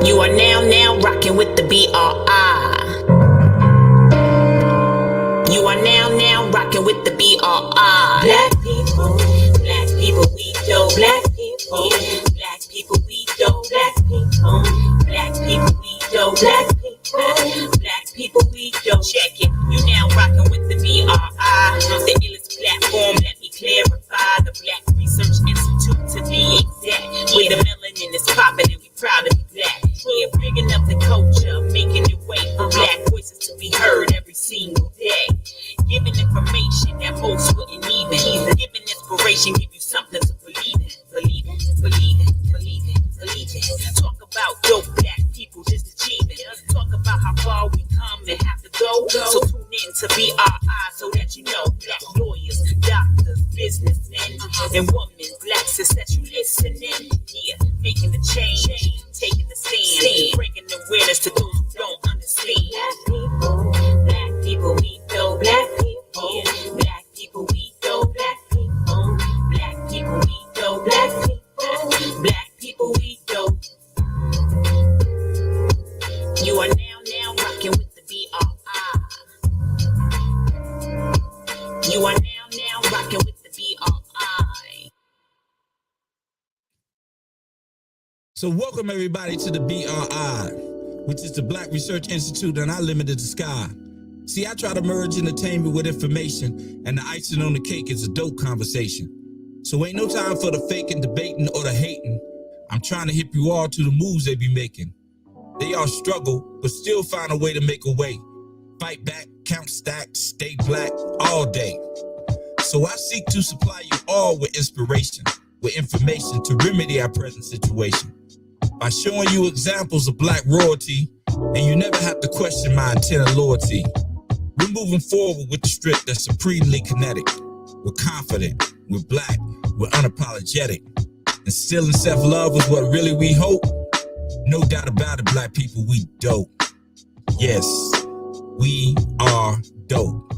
You are now rocking with the BRI. You are now rocking with the BRI. Black people, we do. Black people, we do. Black people, we do. Black people, we do. Check it. You now rocking with the BRI, the illest platform. Let me clarify. The Black Research Institute to be exact. Where the melanin is popping and we proud to be black. Yeah, bringing up the culture, making it way for black voices to be heard every single day. Giving information that most wouldn't even. Giving inspiration, give you something to believe in. Believe it. Talk about dope black people just achieving. Talk about how far we come and have to go. So tune in to BRI so that you know black lawyers, doctors, businessmen, and women, black sis that you listening. Yeah, making the change, taking the stand, bringing awareness to those who don't understand. Black people, we know black people. Black people, we know black people. Black people, we know black people. Black people, we know. You are now rocking with the BRI. You are now rocking with the BRI. So welcome everybody to the BRI, which is the Black Research Institute, and I limited the sky. See, I try to merge entertainment with information, and the icing on the cake is a dope conversation. So ain't no time for the faking, debating, or the hating. I'm trying to hip you all to the moves they be making. They all struggle, but still find a way to make a way. Fight back, count stacks, stay black all day. So I seek to supply you all with inspiration, with information to remedy our present situation. By showing you examples of black royalty, and you never have to question my intent and loyalty. We're moving forward with the strip that's supremely kinetic. We're confident, we're black, we're unapologetic. Instilling self-love is what really we hope. No doubt about it, black people, we dope. Yes, we are dope.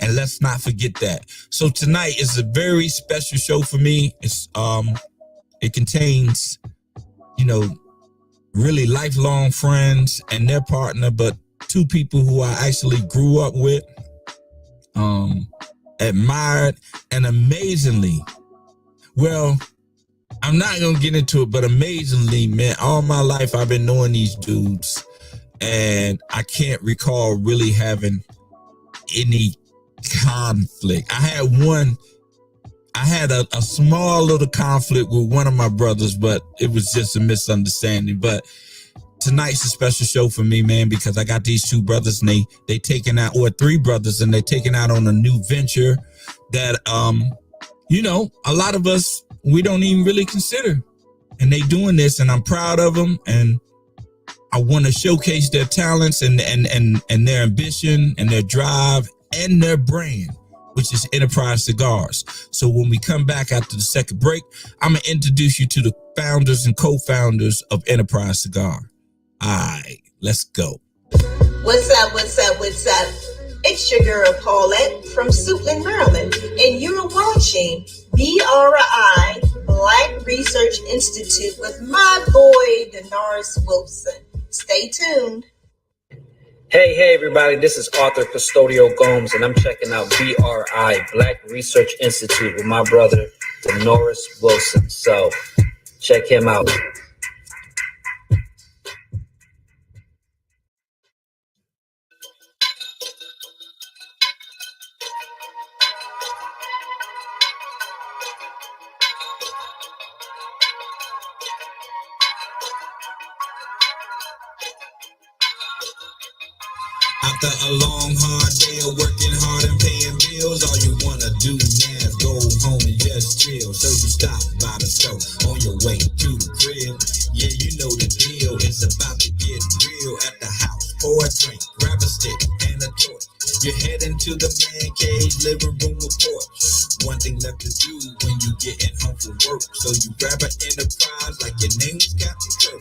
And let's not forget that. So tonight is a very special show for me. It contains, really lifelong friends and their partner, but two people who I actually grew up with, admired, and amazingly, well, I'm not gonna get into it, but amazingly, man, all my life I've been knowing these dudes, and I can't recall really having any conflict. I had a small little conflict with one of my brothers, but it was just a misunderstanding. But tonight's a special show for me, man, because I got these two brothers, and they taking out, or three brothers, and they taking out on a new venture that, a lot of us, we don't even really consider. And they doing this, and I'm proud of them, and I want to showcase their talents and their ambition and their drive and their brand, which is Enterprise Cigars. So when we come back after the second break, I'm going to introduce you to the founders and co-founders of Enterprise Cigar. All right, let's go. What's up? It's your girl Paulette from Suitland, Maryland, and you're watching BRI, Black Research Institute, with my boy, Denarius Wilson. Stay tuned. Hey everybody, this is Arthur Custodio Gomes, and I'm checking out BRI, Black Research Institute, with my brother, Denarius Wilson. So check him out. After a long, hard day of working hard and paying bills, all you wanna do now is go home and just chill. So you stop by the store on your way to the crib. Yeah, you know the deal. It's about to get real at the house. Pour a drink, grab a stick and a torch. You're heading to the man cave, living room or porch. One thing left to do when you getting home from work. So you grab an Enterprise like your name was Captain Kirk.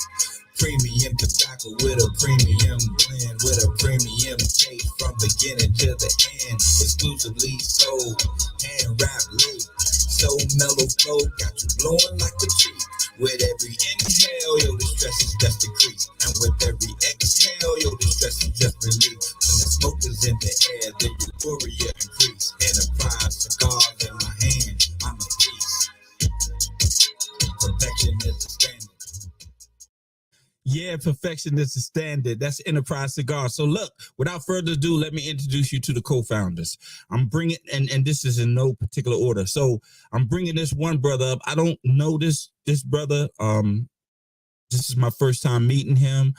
Premium tobacco with a premium blend, with a premium taste from beginning to the end. Exclusively sold, hand wrapped late, so mellow flow, got you blowing like a tree. With every inhale, yo, the stress is just decreased. And with every exhale, yo, the stress is just released. When the smoke is in the air, the euphoria increase. Enterprise cigars in my hand, I'm at peace. Perfection is the standard. Yeah, perfection is the standard. That's Enterprise Cigar. So look, without further ado, let me introduce you to the co-founders. I'm bringing, and this is in no particular order. So I'm bringing this one brother up. I don't know this brother. This is my first time meeting him.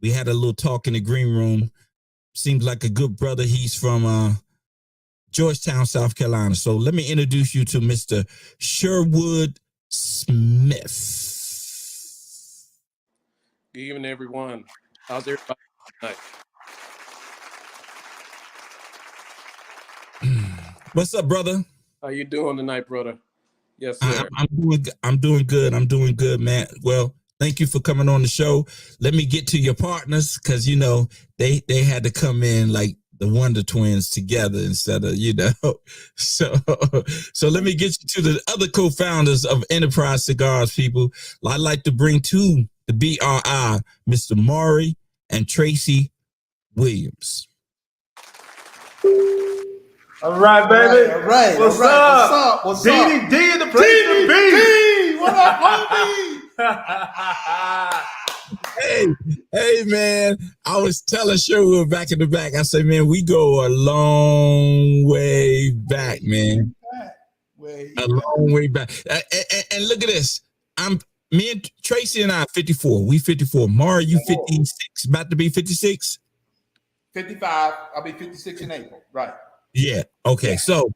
We had a little talk in the green room. Seems like a good brother. He's from Georgetown, South Carolina. So let me introduce you to Mr. Sherwood Smith. Good evening, everyone. How's everybody tonight? What's up, brother? How you doing tonight, brother? Yes, sir. I'm doing good. I'm doing good, man. Well, thank you for coming on the show. Let me get to your partners, because you know they had to come in like the Wonder Twins together instead of, you know. So let me get you to the other co-founders of Enterprise Cigars, people. I'd like to bring to the BRI, Mr. Maury and Tracey Williams. All right, baby. All right. What's up? What's up? DD in the place to be. What up, homie? Hey, man. I was telling Sherwood back in the back. I said, man, we go a long way back, man. A long way back. And look at this. Me and Tracey and I 54. We 54. Maury, you 56, about to be 56? 55. I'll be 56 in April. Right. Yeah. Okay. So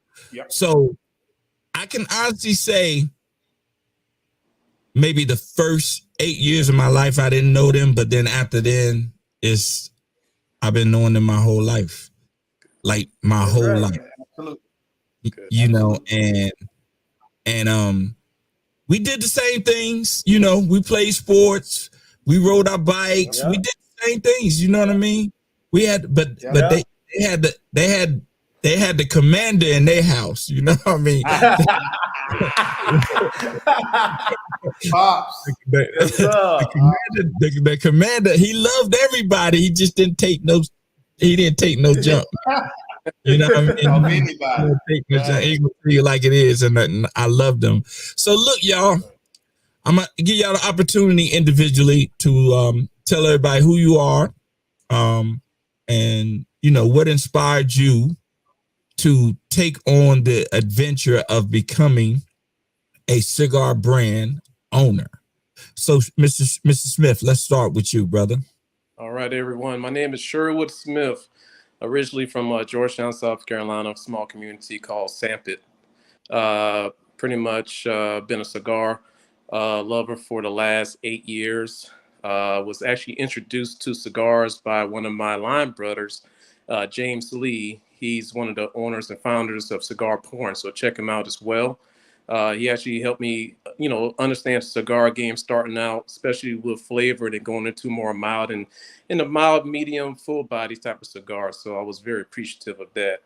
I can honestly say maybe the first 8 years of my life I didn't know them, but then after then I've been knowing them my whole life. Like my whole life. Absolutely. You know, and we did the same things, you know, we played sports, we rode our bikes, we did the same things, you know what I mean? We had but they had the commander in their house, you know what I mean? Pops. The commander, he loved everybody. He just didn't take no jump. You know what I mean? He gonna tell you like it is, and I love them. So look, y'all, I'm gonna give y'all the opportunity individually to tell everybody who you are, and you know what inspired you to take on the adventure of becoming a cigar brand owner. So, Mr. Smith, let's start with you, brother. All right, everyone. My name is Sherwood Smith, originally from Georgetown, South Carolina, a small community called Sampit. Pretty much been a cigar lover for the last 8 years. Was actually introduced to cigars by one of my line brothers, James Lee. He's one of the owners and founders of Cigar Porn, so check him out as well. He actually helped me, you know, understand the cigar game starting out, especially with flavored and going into more mild and in the mild, medium, full body type of cigar. So I was very appreciative of that.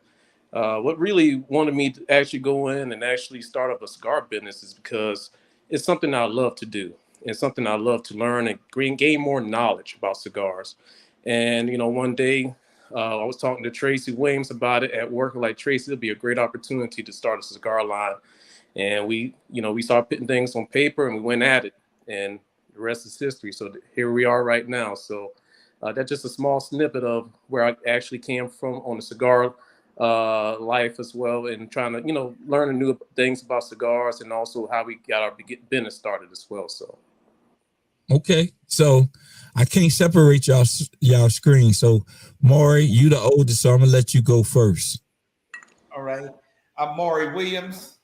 What really wanted me to actually go in and actually start up a cigar business is because it's something I love to do and something I love to learn and gain more knowledge about cigars. And, you know, one day I was talking to Tracey Williams about it at work. Like, Tracey, it'll be a great opportunity to start a cigar line. And we started putting things on paper and we went at it, and the rest is history. So here we are right now. So that's just a small snippet of where I actually came from on the cigar life as well, and trying to, you know, learn new things about cigars and also how we got our business started as well. So. Okay. So I can't separate y'all screen. So Maury, you the oldest, so I'm gonna let you go first. All right. I'm Maury Williams.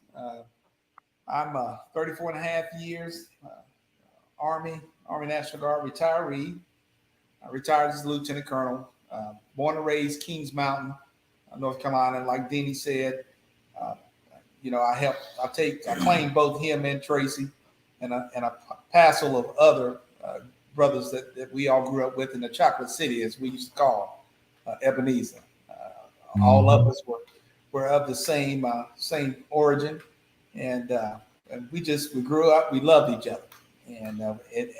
I'm 34 and a half years Army National Guard retiree. I retired as a lieutenant colonel. Born and raised Kings Mountain, North Carolina. Like Denny said, you know, I claim both him and Tracey, and a passel of other brothers that we all grew up with in the Chocolate City, as we used to call Ebenezer. All of us were of the same origin, and we grew up. We loved each other, and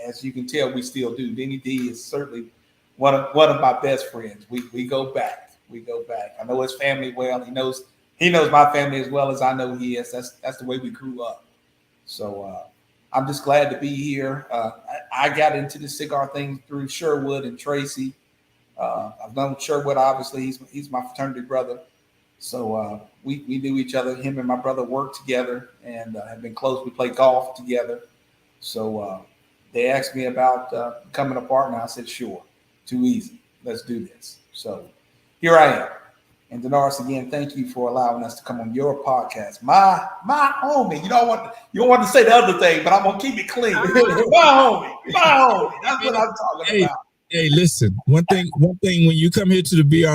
as you can tell, we still do. Denny D is certainly one of my best friends. We go back. We go back. I know his family well. He knows my family as well as I know he is. That's the way we grew up. So I'm just glad to be here. I got into the cigar thing through Sherwood and Tracey. I've known Sherwood, obviously. He's my fraternity brother. So we knew each other. Him and my brother worked together and have been close. We play golf together. So they asked me about becoming a partner. I said, sure. Too easy. Let's do this. So here I am. And Dolores, again, thank you for allowing us to come on your podcast. My homie. You don't want to say the other thing, but I'm gonna keep it clean. My homie. That's what I'm talking about. Hey, listen. One thing. When you come here to the BRI,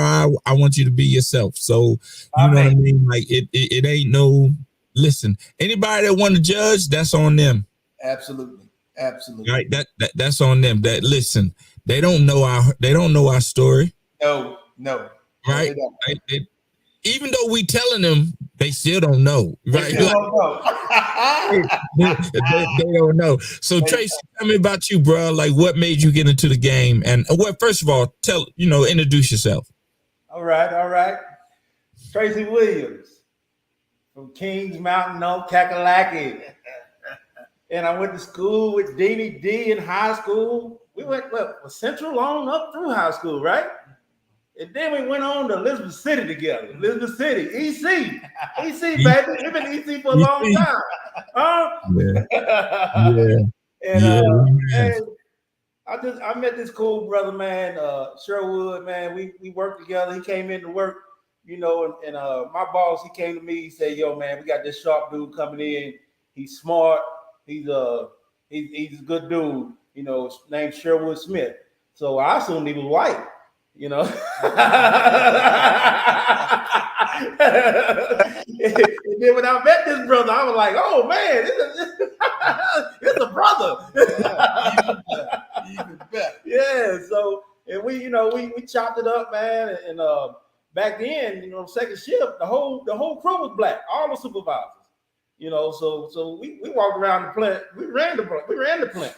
I want you to be yourself. So you know what I mean. Like it ain't no. Listen. Anybody that want to judge, that's on them. Absolutely. Right. That's on them. That listen. They don't know our story. No. Right. Even though we telling them, they still don't know. Right. They don't know. So Tracey, tell me about you, bro. Like, what made you get into the game? And first of all, introduce yourself. All right. Tracey Williams from Kings Mountain, North Kakalaki. And I went to school with Denny D in high school. We went Central on up through high school, right? And then we went on to Elizabeth City together. Elizabeth City, EC, baby. We've been EC for a long time. And I met this cool brother, man, Sherwood, man. We worked together. He came in to work, and my boss, he came to me. He said, "Yo, man, we got this sharp dude coming in. He's smart. He's a good dude, named Sherwood Smith." So I assumed he was white. And then when I met this brother, I was like, "Oh man, it's a brother." Even better. Yeah. So and we chopped it up, man. And back then, second shift, the whole crew was black, all the supervisors. So we walked around the plant. We ran the plant.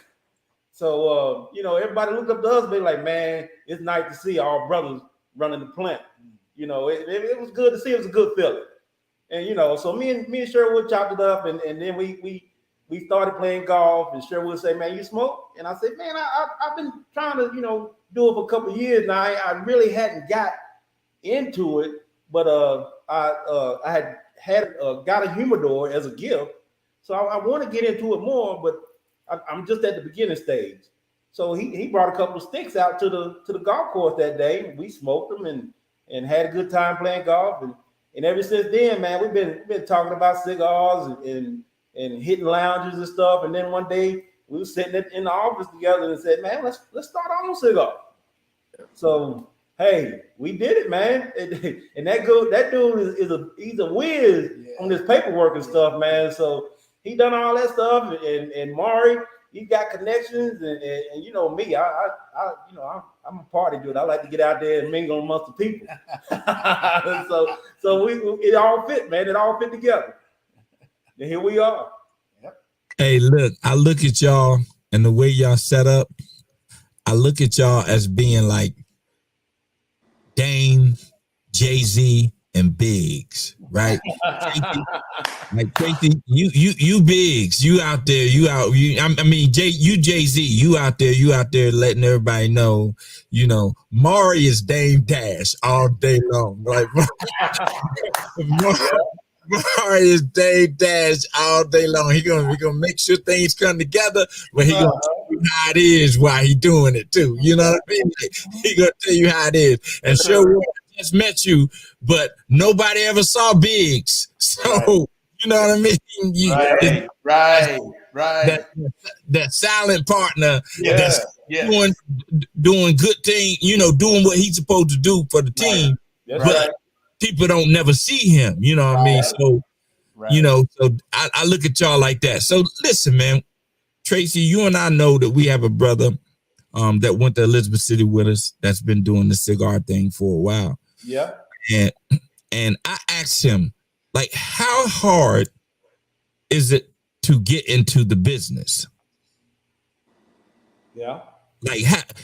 So, everybody looked up to us, be like, man, it's nice to see our brothers running the plant. It was good to see. It was a good feeling. And, so me and Sherwood chopped it up, and then we started playing golf, and Sherwood would say, "Man, you smoke?" And I said, "Man, I've been trying to, do it for a couple of years now. I really hadn't got into it, but I had got a humidor as a gift. So I want to get into it more, but I'm just at the beginning stage." So he brought a couple of sticks out to the golf course that day. We smoked them and had a good time playing golf. And ever since then, man, we've been talking about cigars and hitting lounges and stuff. And then one day we were sitting in the office together and said, "Man, let's start our own cigar." So hey, we did it, man. And that dude he's a whiz on this paperwork and stuff, man. So he done all that stuff, and Maury, he got connections, and me, I'm a party dude. I like to get out there and mingle amongst the people. so it all fit, man. It all fit together, and here we are. Yep. Hey, look, I look at y'all and the way y'all set up. I look at y'all as being like Dame, Jay-Z, and Biggs, right? Tracey, you Biggs, you out there, you Jay-Z, you out there letting everybody know, Maury is Dame Dash all day long. Like Maury is Dame Dash all day long. He gonna make sure things come together, but he gonna tell you how it is while he doing it too. You know what I mean? He gonna tell you how it is. And sure, just met you, but nobody ever saw Biggs. So you know what I mean? Right. That silent partner that's doing good thing, doing what he's supposed to do for the team. But people don't never see him, you know what I mean? So, so I look at y'all like that. So listen, man, Tracey, you and I know that we have a brother that went to Elizabeth City with us that's been doing the cigar thing for a while. Yeah. And I asked him, like, how hard is it to get into the business? Yeah. Like,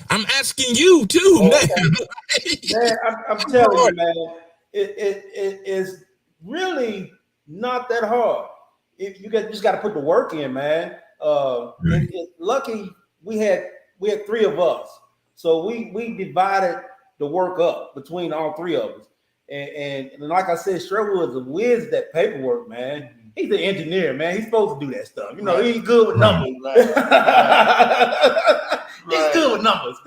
I'm asking you too, Man, I'm telling you, man, it is really not that hard. If you just got to put the work in, man. Lucky we had 3 of us, so we divided the work up between all 3 of us. And like I said, Sherwood's a whiz at that paperwork, man. He's an engineer, man. He's supposed to do that stuff. You know, he's good with numbers. He's good with numbers.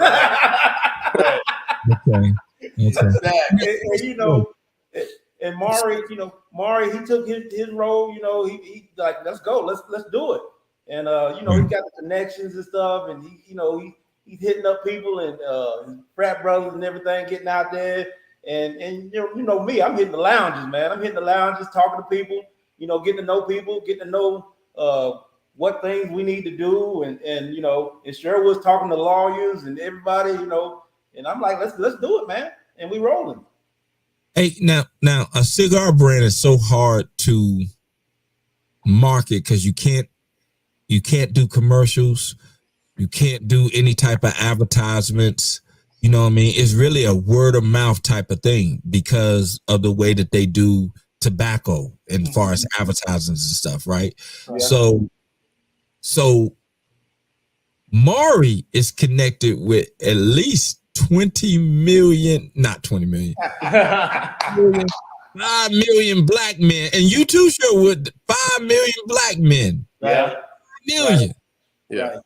Okay. And, you know, and Maury, he took his role. You know, he like, let's go, let's do it. And you know, he got the connections and stuff, and he's hitting up people and his frat brothers and everything, getting out there. And you know me, I'm hitting the lounges, man. I'm hitting the lounges, talking to people, you know, getting to know people, getting to know what things we need to do, and you know, and Sherwood's talking to lawyers and everybody, you know, and I'm like, let's do it, man, and we rolling. Hey, now a cigar brand is so hard to market because you can't do commercials, you can't do any type of advertisements. You know what I mean? It's really a word of mouth type of thing because of the way that they do tobacco as far as advertisements and stuff, right? Yeah. So Maury is connected with at least 20 million, not 20 million, 5 million black men. And you too, Sherwood, 5 million black men. Yeah. 5 million. Yeah.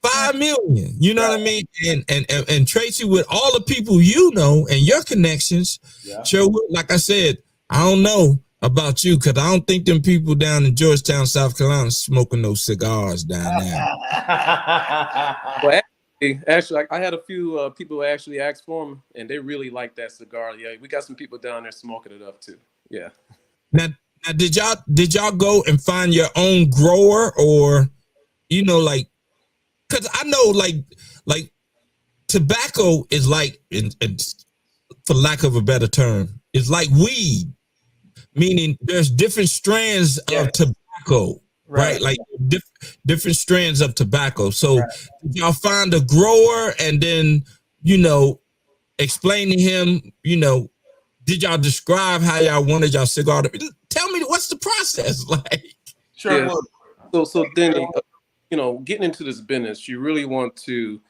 5 million. You know what I mean? And Tracey, with all the people you know and your connections, Sherwood, like I said, I don't know about you because I don't think them people down in Georgetown, South Carolina, smoking those cigars down there. Well, actually, I had a few people who actually asked for them, and they really like that cigar. Yeah, we got some people down there smoking it up too. Yeah. Now did y'all go and find your own grower, or you know, like, because I know like tobacco is like, for lack of a better term, it's like weed. Meaning there's different strands of tobacco, right? Like different strands of tobacco. So did y'all find a grower and then, you know, explain to him, you know, did y'all describe how y'all wanted y'all cigar to be? Tell me, what's the process like? Sure. Yeah. So then, you know, getting into this business, you really want to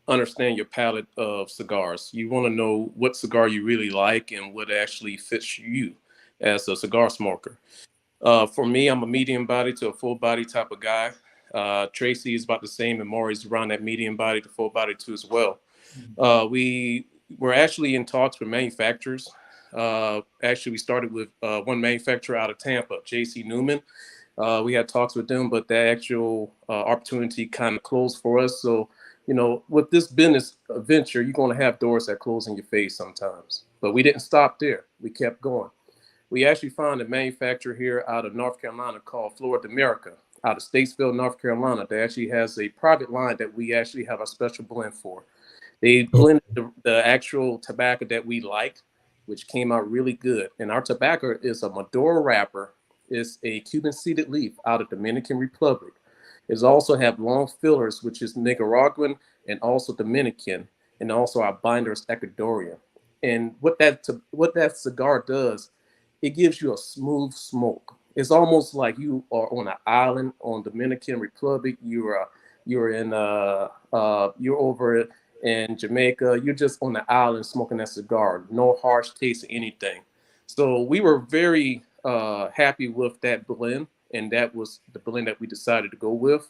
understand your palette of cigars. You want to know what cigar you really like and what actually fits you as a cigar smoker. For me, I'm a medium body to a full body type of guy. Tracey is about the same, and Maury's around that medium body to full body too as well. We were actually in talks with manufacturers. Actually, we started with one manufacturer out of Tampa, J.C. Newman. We had talks with them, but the actual opportunity kind of closed for us. So, you know, with this business venture, you're going to have doors that close in your face sometimes. But we didn't stop there. We kept going. We actually found a manufacturer here out of North Carolina called Florida America, out of Statesville, North Carolina, that actually has a private line that we actually have a special blend for. They blended the actual tobacco that we liked, which came out really good. And our tobacco is a Maduro wrapper. It's a Cuban seeded leaf out of Dominican Republic. It also have long fillers, which is Nicaraguan and also Dominican, and also our binder is Ecuadorian. And what that cigar does, it gives you a smooth smoke. It's almost like you are on an island on Dominican Republic. You're over in Jamaica. You're just on the island smoking that cigar. No harsh taste or anything. So we were very happy with that blend, and that was the blend that we decided to go with.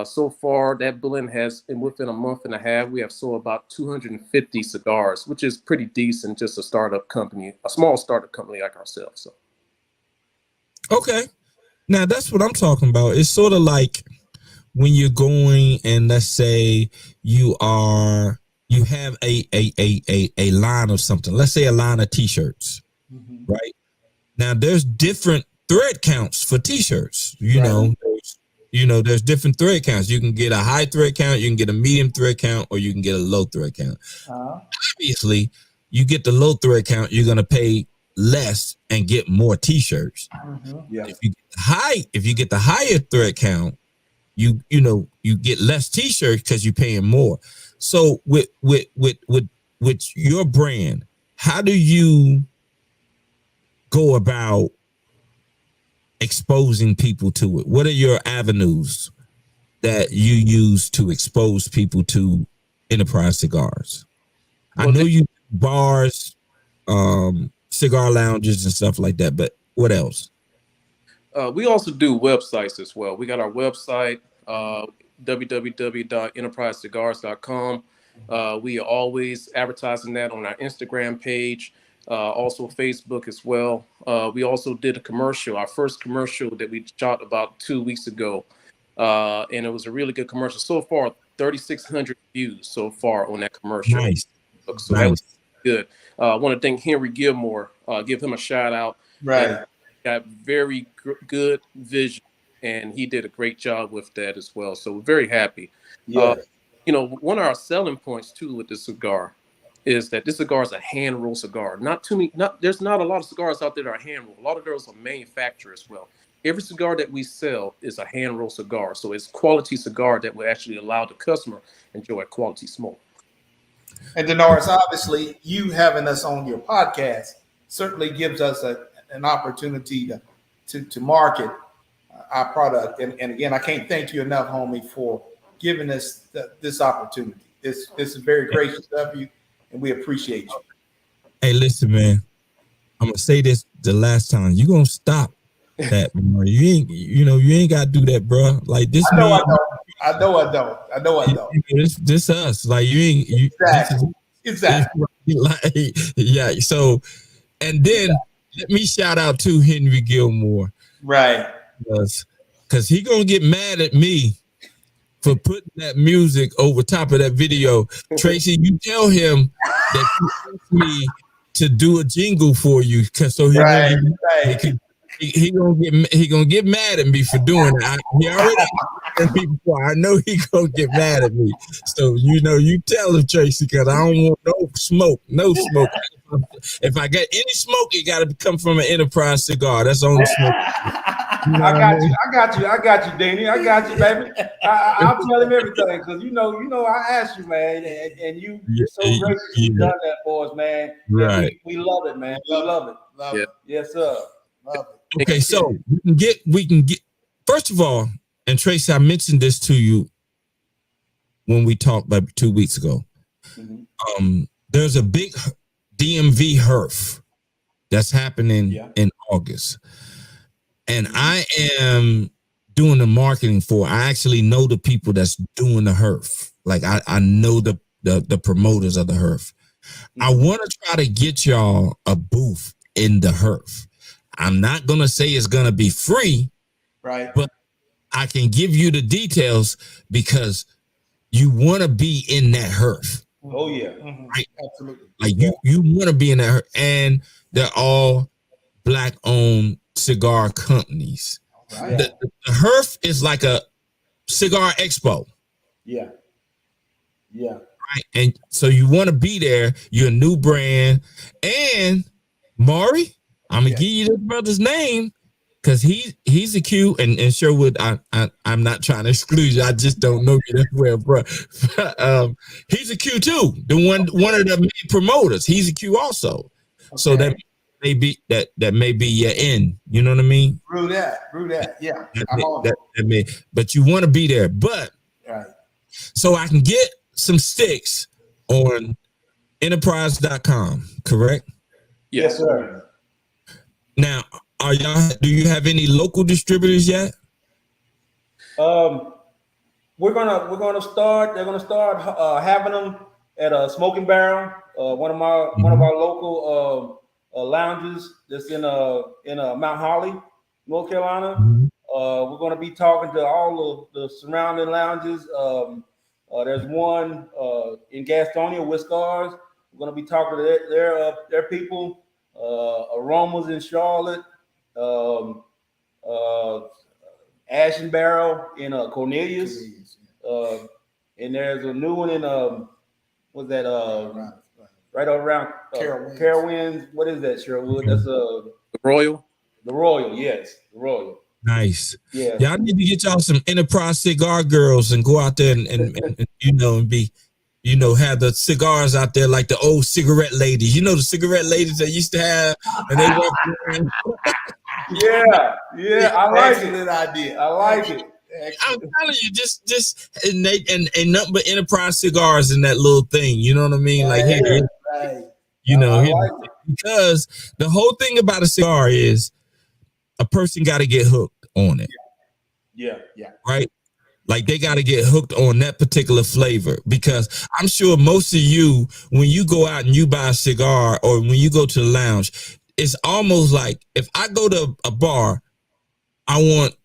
So far, that blend has, and within a month and a half, we have sold about 250 cigars, which is pretty decent, just a startup company, a small startup company like ourselves. So, okay, now that's what I'm talking about. It's sort of like when you're going and let's say you have a line of something. Let's say a line of T-shirts, right? Now there's different thread counts for T-shirts. You know, there's different thread counts. You can get a high thread count, you can get a medium thread count, or you can get a low thread count. Obviously, you get the low thread count, you're going to pay less and get more t-shirts. Yeah. If you get the higher thread count, you get less t-shirts because you're paying more. So with your brand, how do you go about exposing people to it? What are your avenues that you use to expose people to Enterprise Cigars? I know you bars, cigar lounges and stuff like that, but what else? We also do websites as well. We got our website, www.enterprisecigars.com. We are always advertising that on our Instagram page, also Facebook as well. We also did a commercial, our first commercial that we shot about 2 weeks ago. And it was a really good commercial. So far, 3,600 views so far on that commercial. Nice. So that was good. I want to thank Henry Gilmore, give him a shout out. Right. Got very good vision, and he did a great job with that as well. So we're very happy. Yeah. One of our selling points too with this cigar is that this cigar is a hand roll cigar. There's not a lot of cigars out there that are hand rolled. A lot of those are manufactured as well. Every cigar that we sell is a hand roll cigar. So it's quality cigar that will actually allow the customer to enjoy a quality smoke. And Denarius, obviously, you having us on your podcast certainly gives us an opportunity to market our product. And again, I can't thank you enough, homie, for giving us this opportunity. This is very gracious of you, and we appreciate you. Hey, listen, man. I'm gonna say this the last time. You gonna stop that, man. You ain't gotta do that, bro. Like this. I know I don't. This us. Like you ain't. Exactly. Like, yeah. So, and then let me shout out to Henry Gilmore, right? Because he gonna get mad at me for putting that music over top of that video. Tracy, you tell him that you asked me to do a jingle for you, because so he gonna get mad at me for doing it. He already asked me before. I know he gonna get mad at me. So you tell him, Tracy, because I don't want no smoke. If I get any smoke, it got to come from an Enterprise cigar. That's the only smoke. I got you, Danny. I got you, baby. I'll tell him everything because I asked you, man, and you so graciously done that for us, man. Right. We love it, man. We love it. Love it. Yes, sir. Love it. Okay, so we can get first of all, and Tracy, I mentioned this to you when we talked like 2 weeks ago. Mm-hmm. There's a big DMV HERF that's happening in August. And I am doing the marketing for. I actually know the people that's doing the HERF. Like I know the promoters of the HERF. Mm-hmm. I want to try to get y'all a booth in the HERF. I'm not gonna say it's gonna be free, right? But I can give you the details because you want to be in that HERF. Oh yeah, right? Absolutely. Like you want to be in that HERF, and they're all Black-owned cigar companies. Right. The HERF is like a cigar expo. Yeah. Right, and so you want to be there. You're a new brand, and Maury, I'm gonna give you this brother's name because he's a Q, and Sherwood. I'm not trying to exclude you. I just don't know you that well, bro. He's a Q too. The one of the main promoters. He's a Q also. Okay. So that may be your end. You know what I mean? Brew that. Yeah. But you want to be there. But so I can get some sticks on enterprise.com, correct? Yes, sir. Now, do you have any local distributors yet? We're gonna start. They're gonna start having them at a Smoking Barrel, one of our local lounges that's in Mount Holly, North Carolina. Mm-hmm. We're gonna be talking to all of the surrounding lounges. There's one in Gastonia, Whiskars. We're gonna be talking to their people. Aromas in Charlotte, Ash and Barrel in Cornelius, and there's a new one in right around Carowinds. What is that, Sherwood? That's The Royal. the Royal. Yes, the Royal. Nice. Yeah. Y'all need to get y'all some Enterprise Cigar girls and go out there and and be, have the cigars out there like the old cigarette ladies. You know, the cigarette ladies that used to have, and they went. Yeah. I like it. Excellent idea. I like it. I'm telling you, just and nothing but Enterprise cigars in that little thing. You know what I mean? Like, hey, Right. because the whole thing about a cigar is a person got to get hooked on it. Yeah. Right? Like they got to get hooked on that particular flavor, because I'm sure most of you, when you go out and you buy a cigar or when you go to the lounge, it's almost like if I go to a bar, I want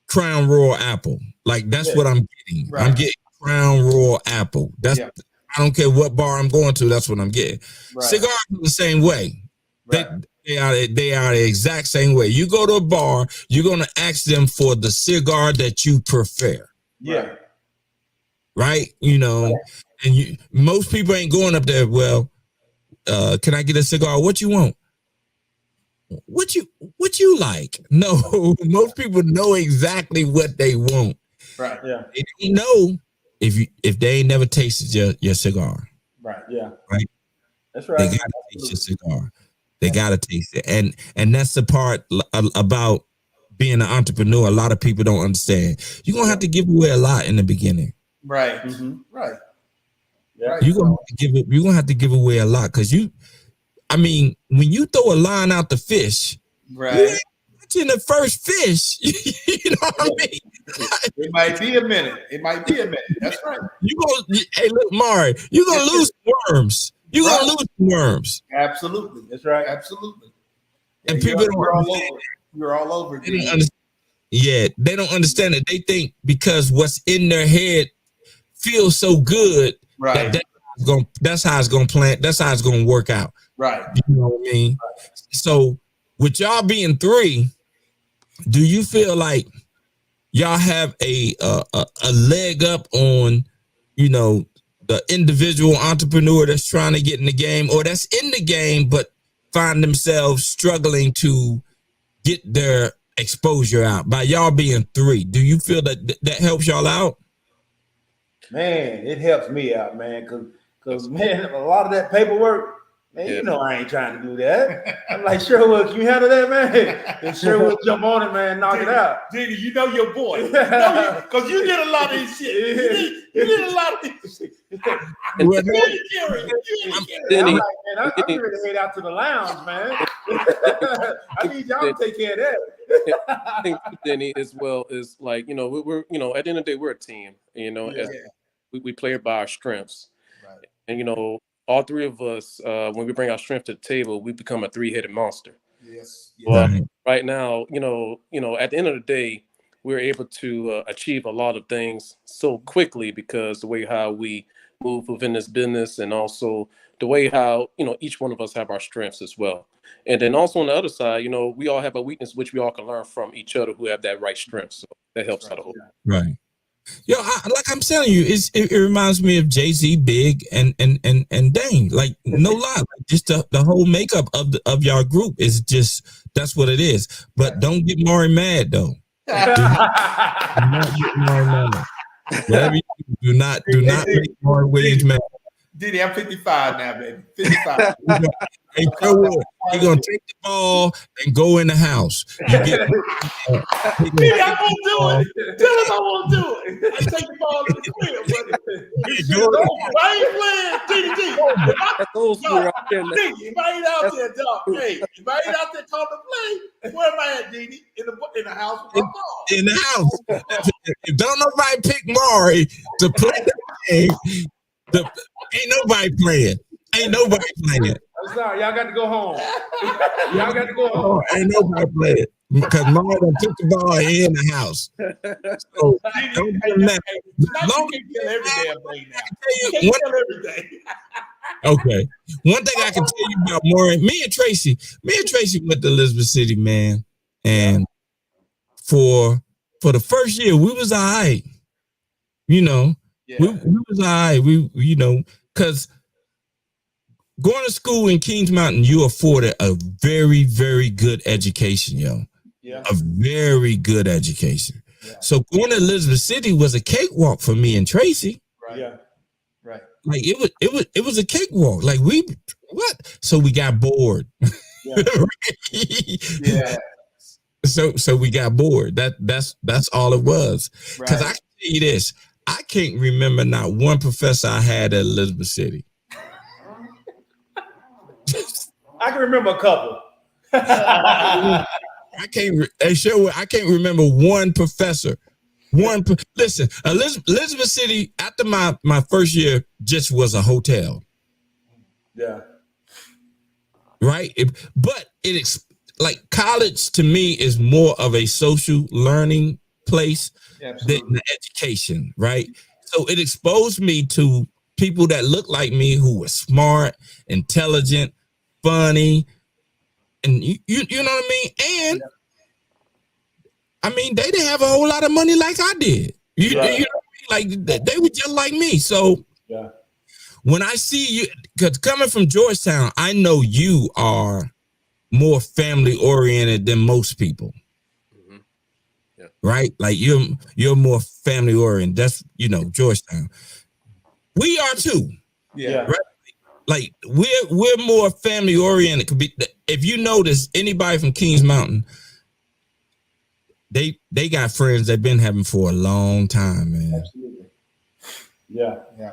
Crown Royal Apple. Like that's what I'm getting. Right. I'm getting Crown Royal Apple. That's I don't care what bar I'm going to, that's what I'm getting. Right. Cigars are the same way. Right. They are the exact same way. You go to a bar, you're gonna ask them for the cigar that you prefer. Yeah. Right? And most people ain't going up there, well, can I get a cigar? What you want? What you like? No, most people know exactly what they want. Right. Yeah. They don't know if they ain't never tasted your cigar. Right. Yeah. Right. That's right. They gotta taste your cigar. They gotta taste it, and that's the part about being an entrepreneur. A lot of people don't understand. You're gonna have to give away a lot in the beginning. Right. Mm-hmm. Right. Yeah. You're gonna have to give away a lot, because when you throw a line out the fish, Right. you ain't catching the first fish. You know what I mean? It might be a minute. That's right. Hey, look, Maury, you're gonna lose worms. You're gonna lose worms. Absolutely. That's right. Absolutely. And people don't understand. You're all over. They don't understand. They don't understand it. They think because what's in their head feels so good, right? That's how it's gonna plan. That's how it's gonna work out. Right. You know what I mean? Right. So with y'all being 3, do you feel like y'all have a leg up on, the individual entrepreneur that's trying to get in the game, or that's in the game but find themselves struggling to get their exposure out? By y'all being 3, do you feel that helps y'all out? Man, it helps me out, man, because man, a lot of that paperwork, man, I ain't trying to do that. I'm like, Sherwood, can you handle that, man? And Sherwood jump on it, man, knock it out. Diddy, you know your boy. Because you did a lot of this shit. You did a lot of this shit. I'm like, man, I'm ready to head out to the lounge, man. I need y'all to take care of that. I think Denny, as well, is like, we're at the end of the day, we're a team. We play it by our strengths. Right. And all 3 of us, when we bring our strength to the table, we become a 3-headed monster. Yes. Well, right now, at the end of the day, we're able to achieve a lot of things so quickly because the way how we move within this business, and also the way how, each one of us have our strengths as well. And then also on the other side, we all have a weakness, which we all can learn from each other who have that right strength. So that helps out a whole lot. Right. Like I'm telling you, it reminds me of Jay-Z, Big, and Dane. Like, no lie, just the whole makeup of y'all group is just, that's what it is. But don't get Maury mad though. Do not get Maury mad. Whatever you do not make Maury Williams mad. Diddy, I'm 55 now, baby. 55. Hey, Sherwood, you're gonna take the ball and go in the house. Diddy, I won't do it. Tell him I won't do it. I take the ball to the crib, buddy. I ain't playing. Diddy. If I ain't out there, dog. Hey, if I ain't out there talking to play, where am I at, Diddy? In the house with my ball. In the house. If don't nobody pick Maury to play the game, ain't nobody playing. I'm sorry, y'all got to go home. Ain't nobody playing. Because Maury done took the ball in the house. So don't be mad. You can kill every damn thing now. You can't kill everything. Okay. One thing I can tell you about Maury, me and Tracey went to Elizabeth City, man. And for the first year, we was all right. We was all right. Because going to school in Kings Mountain, you afforded a very, very good education, yo. Yeah. A very good education. Yeah. So going to Elizabeth City was a cakewalk for me and Tracey. Right. Yeah. Right. Like it was a cakewalk. Like what? So we got bored. Yeah. Yeah. So we got bored. That's all it was. Because Right. I can tell you this, I can't remember not one professor I had at Elizabeth City. I can remember a couple. I can't remember one professor. Listen, Elizabeth City after my first year just was a hotel, Yeah. right? Like college to me is more of a social learning place than the education, right? So it exposed me to people that look like me who were smart, intelligent, funny, and you know what I mean? And I mean, they didn't have a whole lot of money like I did. You know what I mean? Like they were just like me. So Yeah. when I see you, because coming from Georgetown, I know you are more family oriented than most people. Mm-hmm. Yeah. Right? Like you're more family oriented. That's, Georgetown. We are too. Yeah. Right? Like we're more family oriented. If you notice anybody from Kings Mountain, they got friends they've been having for a long time, man. Absolutely. Yeah. Yeah.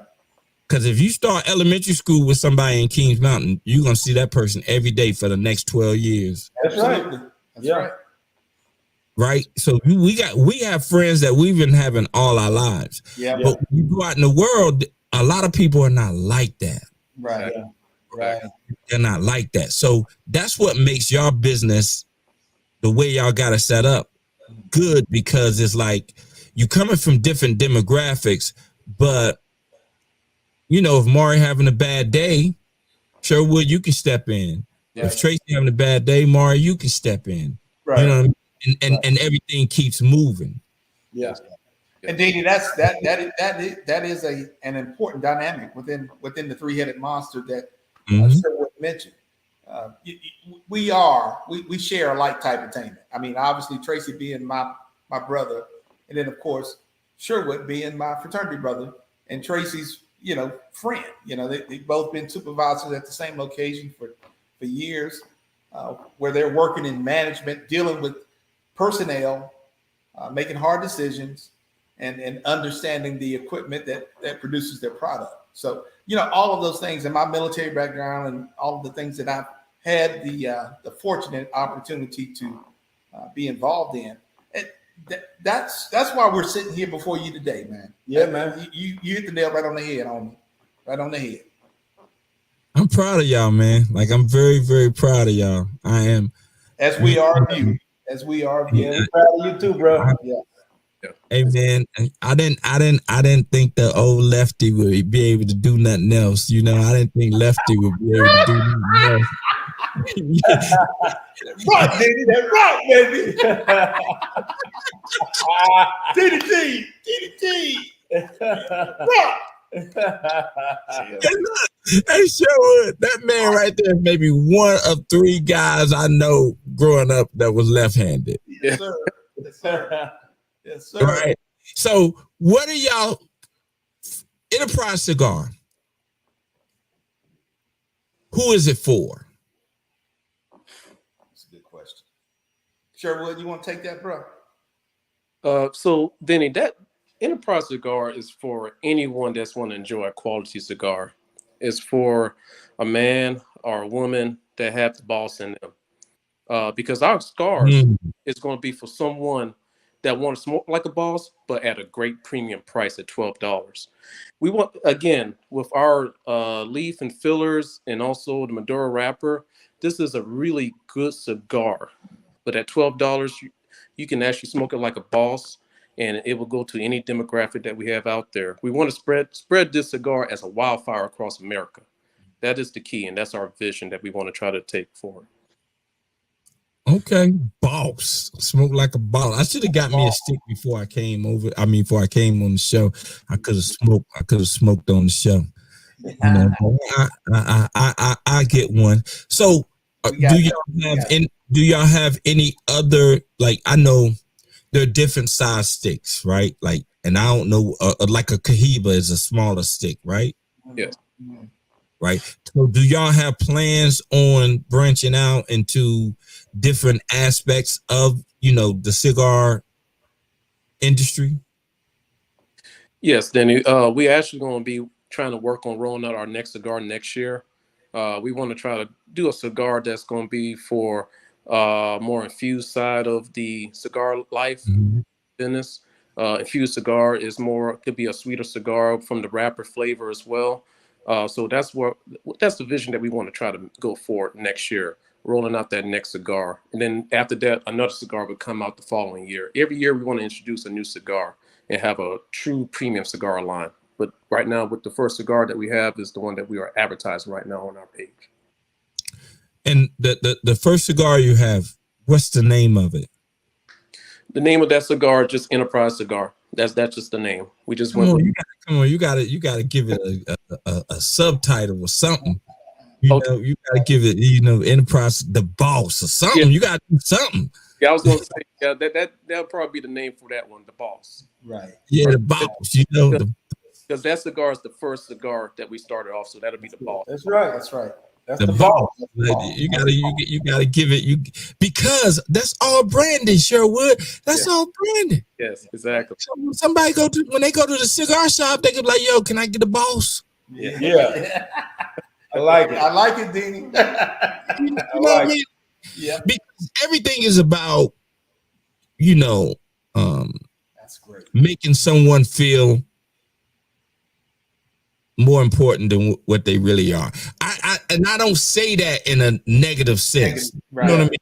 Because if you start elementary school with somebody in Kings Mountain, you're gonna see that person every day for the next 12 years. That's right. Absolutely. That's Yeah. right. Right? So we have friends that we've been having all our lives. Yeah. But when you go out in the world, a lot of people are not like that. Right. Yeah. Right. They're not like that. So that's what makes your business, the way y'all got it set up, good, because it's like you coming from different demographics, but if Maury having a bad day, Sherwood, you can step in. Yeah. If Tracey having a bad day, Maury, you can step in. Right. You know what I mean? And everything keeps moving. Yeah. And Didi, that is an important dynamic within the three-headed monster that Sherwood mentioned. We share a like type attainment. I mean, obviously Tracey being my brother, and then of course Sherwood being my fraternity brother, and Tracey's friend. They've both been supervisors at the same location for years, where they're working in management, dealing with personnel, making hard decisions, and understanding the equipment that produces their product. So, all of those things in my military background and all of the things that I've had the fortunate opportunity to be involved in. That's why we're sitting here before you today, man. Yeah, man. You hit the nail right on the head, homie. Right on the head. I'm proud of y'all, man. Like, I'm very, very proud of y'all. I am. As we are of you. As we are of you. Yeah, we're proud of you too, bro. Yeah. Hey, man, I didn't think the old Lefty would be able to do nothing else. I didn't think Lefty would be able to do nothing else. Rock, baby. That rock, baby. DDT. Rock. Hey, look, hey, Sherwood, that man right there is maybe one of three guys I know growing up that was left-handed. Yes, sir. Yes, sir. Yes, sir. Right. So, what are y'all? Enterprise Cigar. Who is it for? That's a good question. Sherwood, you want to take that, bro? So, Denny, that Enterprise Cigar is for anyone that's want to enjoy a quality cigar. It's for a man or a woman that have the boss in them. Because our cigars is going to be for someone that want to smoke like a boss, but at a great premium price at $12. We want, again, with our leaf and fillers and also the Maduro wrapper, this is a really good cigar. But at $12, you can actually smoke it like a boss, and it will go to any demographic that we have out there. We want to spread this cigar as a wildfire across America. That is the key, and that's our vision that we want to try to take forward. Okay, boss. Smoke like a boss. I should have got me a stick before I came over. Before I came on the show. I could have smoked on the show. You know, I get one. So, do y'all have any other, like, I know there are different size sticks, right? Like, and I don't know, like a Cohiba is a smaller stick, right? Yes. Right. So, do y'all have plans on branching out into different aspects of, you know, the cigar industry? Yes, Danny. We actually going to be trying to work on rolling out our next cigar next year. We want to try to do a cigar that's going to be for more infused side of the cigar life business. Infused cigar is more, could be a sweeter cigar from the wrapper flavor as well. So that's the vision that we want to try to go for next year, rolling out that next cigar. And then after that, another cigar would come out the following year. Every year we want to introduce a new cigar and have a true premium cigar line. But right now, with the first cigar that we have is the one that we are advertising right now on our page. And the first cigar you have, what's the name of it? The name of that cigar is just Enterprise Cigar. That's just the name. We just come on, you gotta give it a subtitle or something. You know, you gotta give it, you know, Enterprise the Boss or something. Yeah. You gotta do something. Yeah, I was gonna say, yeah, that'll probably be the name for that one, the Boss. Right. Yeah, the Boss. You know, because that cigar is the first cigar that we started off, so that'll be the Boss. That's right. That's right. That's the Boss. You gotta give it because that's all branding, Sherwood. That's all branding. Yes, exactly. So somebody when they go to the cigar shop, they can be like, "Yo, can I get the Boss?" Yeah. I like it. I like it, Deanie. You know what I mean? Yeah. Because everything is about, you know, that's great. Making someone feel more important than what they really are. And I don't say that in a negative sense. Right. You know what I mean?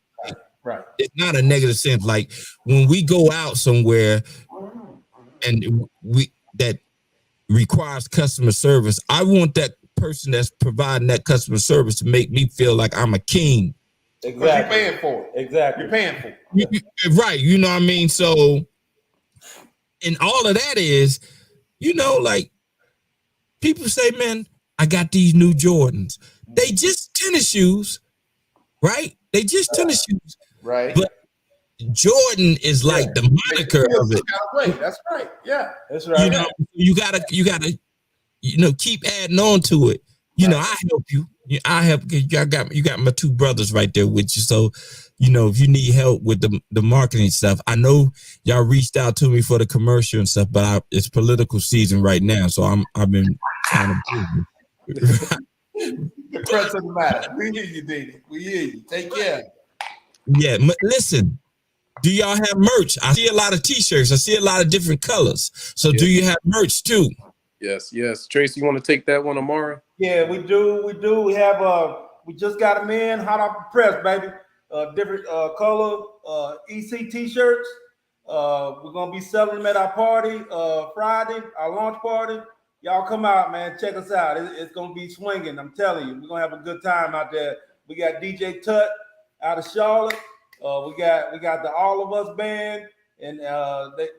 Right. It's not a negative sense. Like when we go out somewhere and that requires customer service, I want that person that's providing that customer service to make me feel like I'm a king. Exactly. You're paying for it. Exactly. You're paying for it. Right. You know what I mean? So, and all of that is, you know, like people say, man, I got these new Jordans. They just tennis shoes, right? They just tennis shoes. Right. But Jordan is like the moniker of it. That's right. Yeah. That's right. You know, you gotta, you know, keep adding on to it. You know, I help you. I help. You got my two brothers right there with you. So, you know, if you need help with the marketing stuff, I know y'all reached out to me for the commercial and stuff, but it's political season right now, so I've been kind of busy. The crux of the matter. We hear you, Didi. We hear you. Take care. Yeah, listen. Do y'all have merch? I see a lot of T-shirts. I see a lot of different colors. So, do you have merch too? Yes. Tracey, you want to take that one, Amara? Yeah, we do. We have we just got them in, hot off the press, baby. Different color EC T-shirts. We're gonna be selling them at our party Friday, our launch party. Y'all come out, man. Check us out. It's gonna be swinging. I'm telling you, we're gonna have a good time out there. We got DJ Tut out of Charlotte. We got the All of Us band, and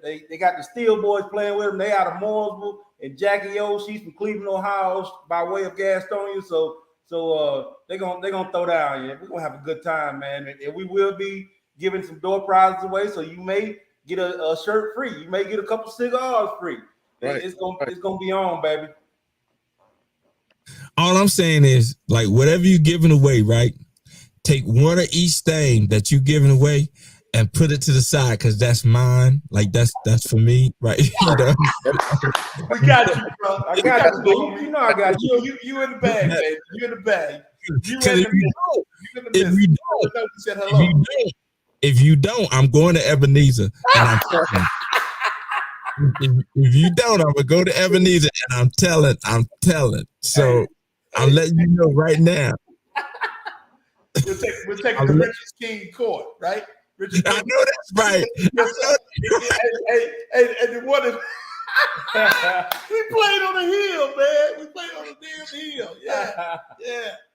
they got the Steel Boys playing with them. They out of Mooresville, and Jackie O, she's from Cleveland, Ohio, by way of Gastonia. So they're gonna throw down. Yeah, we're gonna have a good time, man. And we will be giving some door prizes away. So you may get a shirt free. You may get a couple cigars free. Right. It's gonna be on, baby. All I'm saying is, like, whatever you're giving away, right? Take one of each thing that you're giving away and put it to the side, because that's mine. Like that's for me, right? You know? We got you, bro. I got you. You know I got you. You in the bag, baby. You in the bag. If you don't, I'm going to Ebenezer. And if you don't, I'm gonna go to Ebenezer, and I'm telling. So I'm letting you know right now. We're taking the Richard King court, right? Richard I know that's right. And the one is we played on the hill, man. We played on the damn hill. Yeah.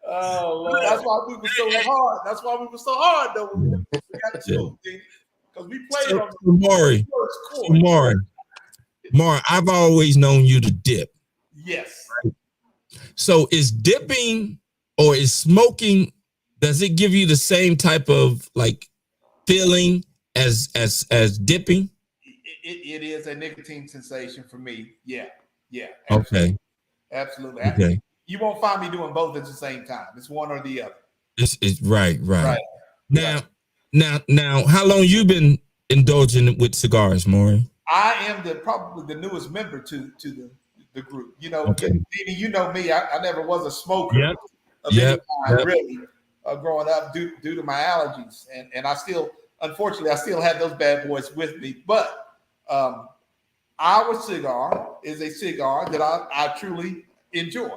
Oh, Lord. That's why we were so hard. That's why we were so hard, though. We got you, because we played on the Maury, I've always known you to dip. Yes. Right? So is dipping or is smoking, does it give you the same type of like feeling as dipping? It is a nicotine sensation for me. Yeah. Okay. Absolutely. Okay. You won't find me doing both at the same time. It's one or the other. It's right. Right. Now, how long you been indulging with cigars, Maury? I am probably the newest member to the group. You know, Okay. you know me. I never was a smoker Yep. of any kind, really, growing up due to my allergies, and I still, unfortunately, I still have those bad boys with me. But our cigar is a cigar that I truly enjoy.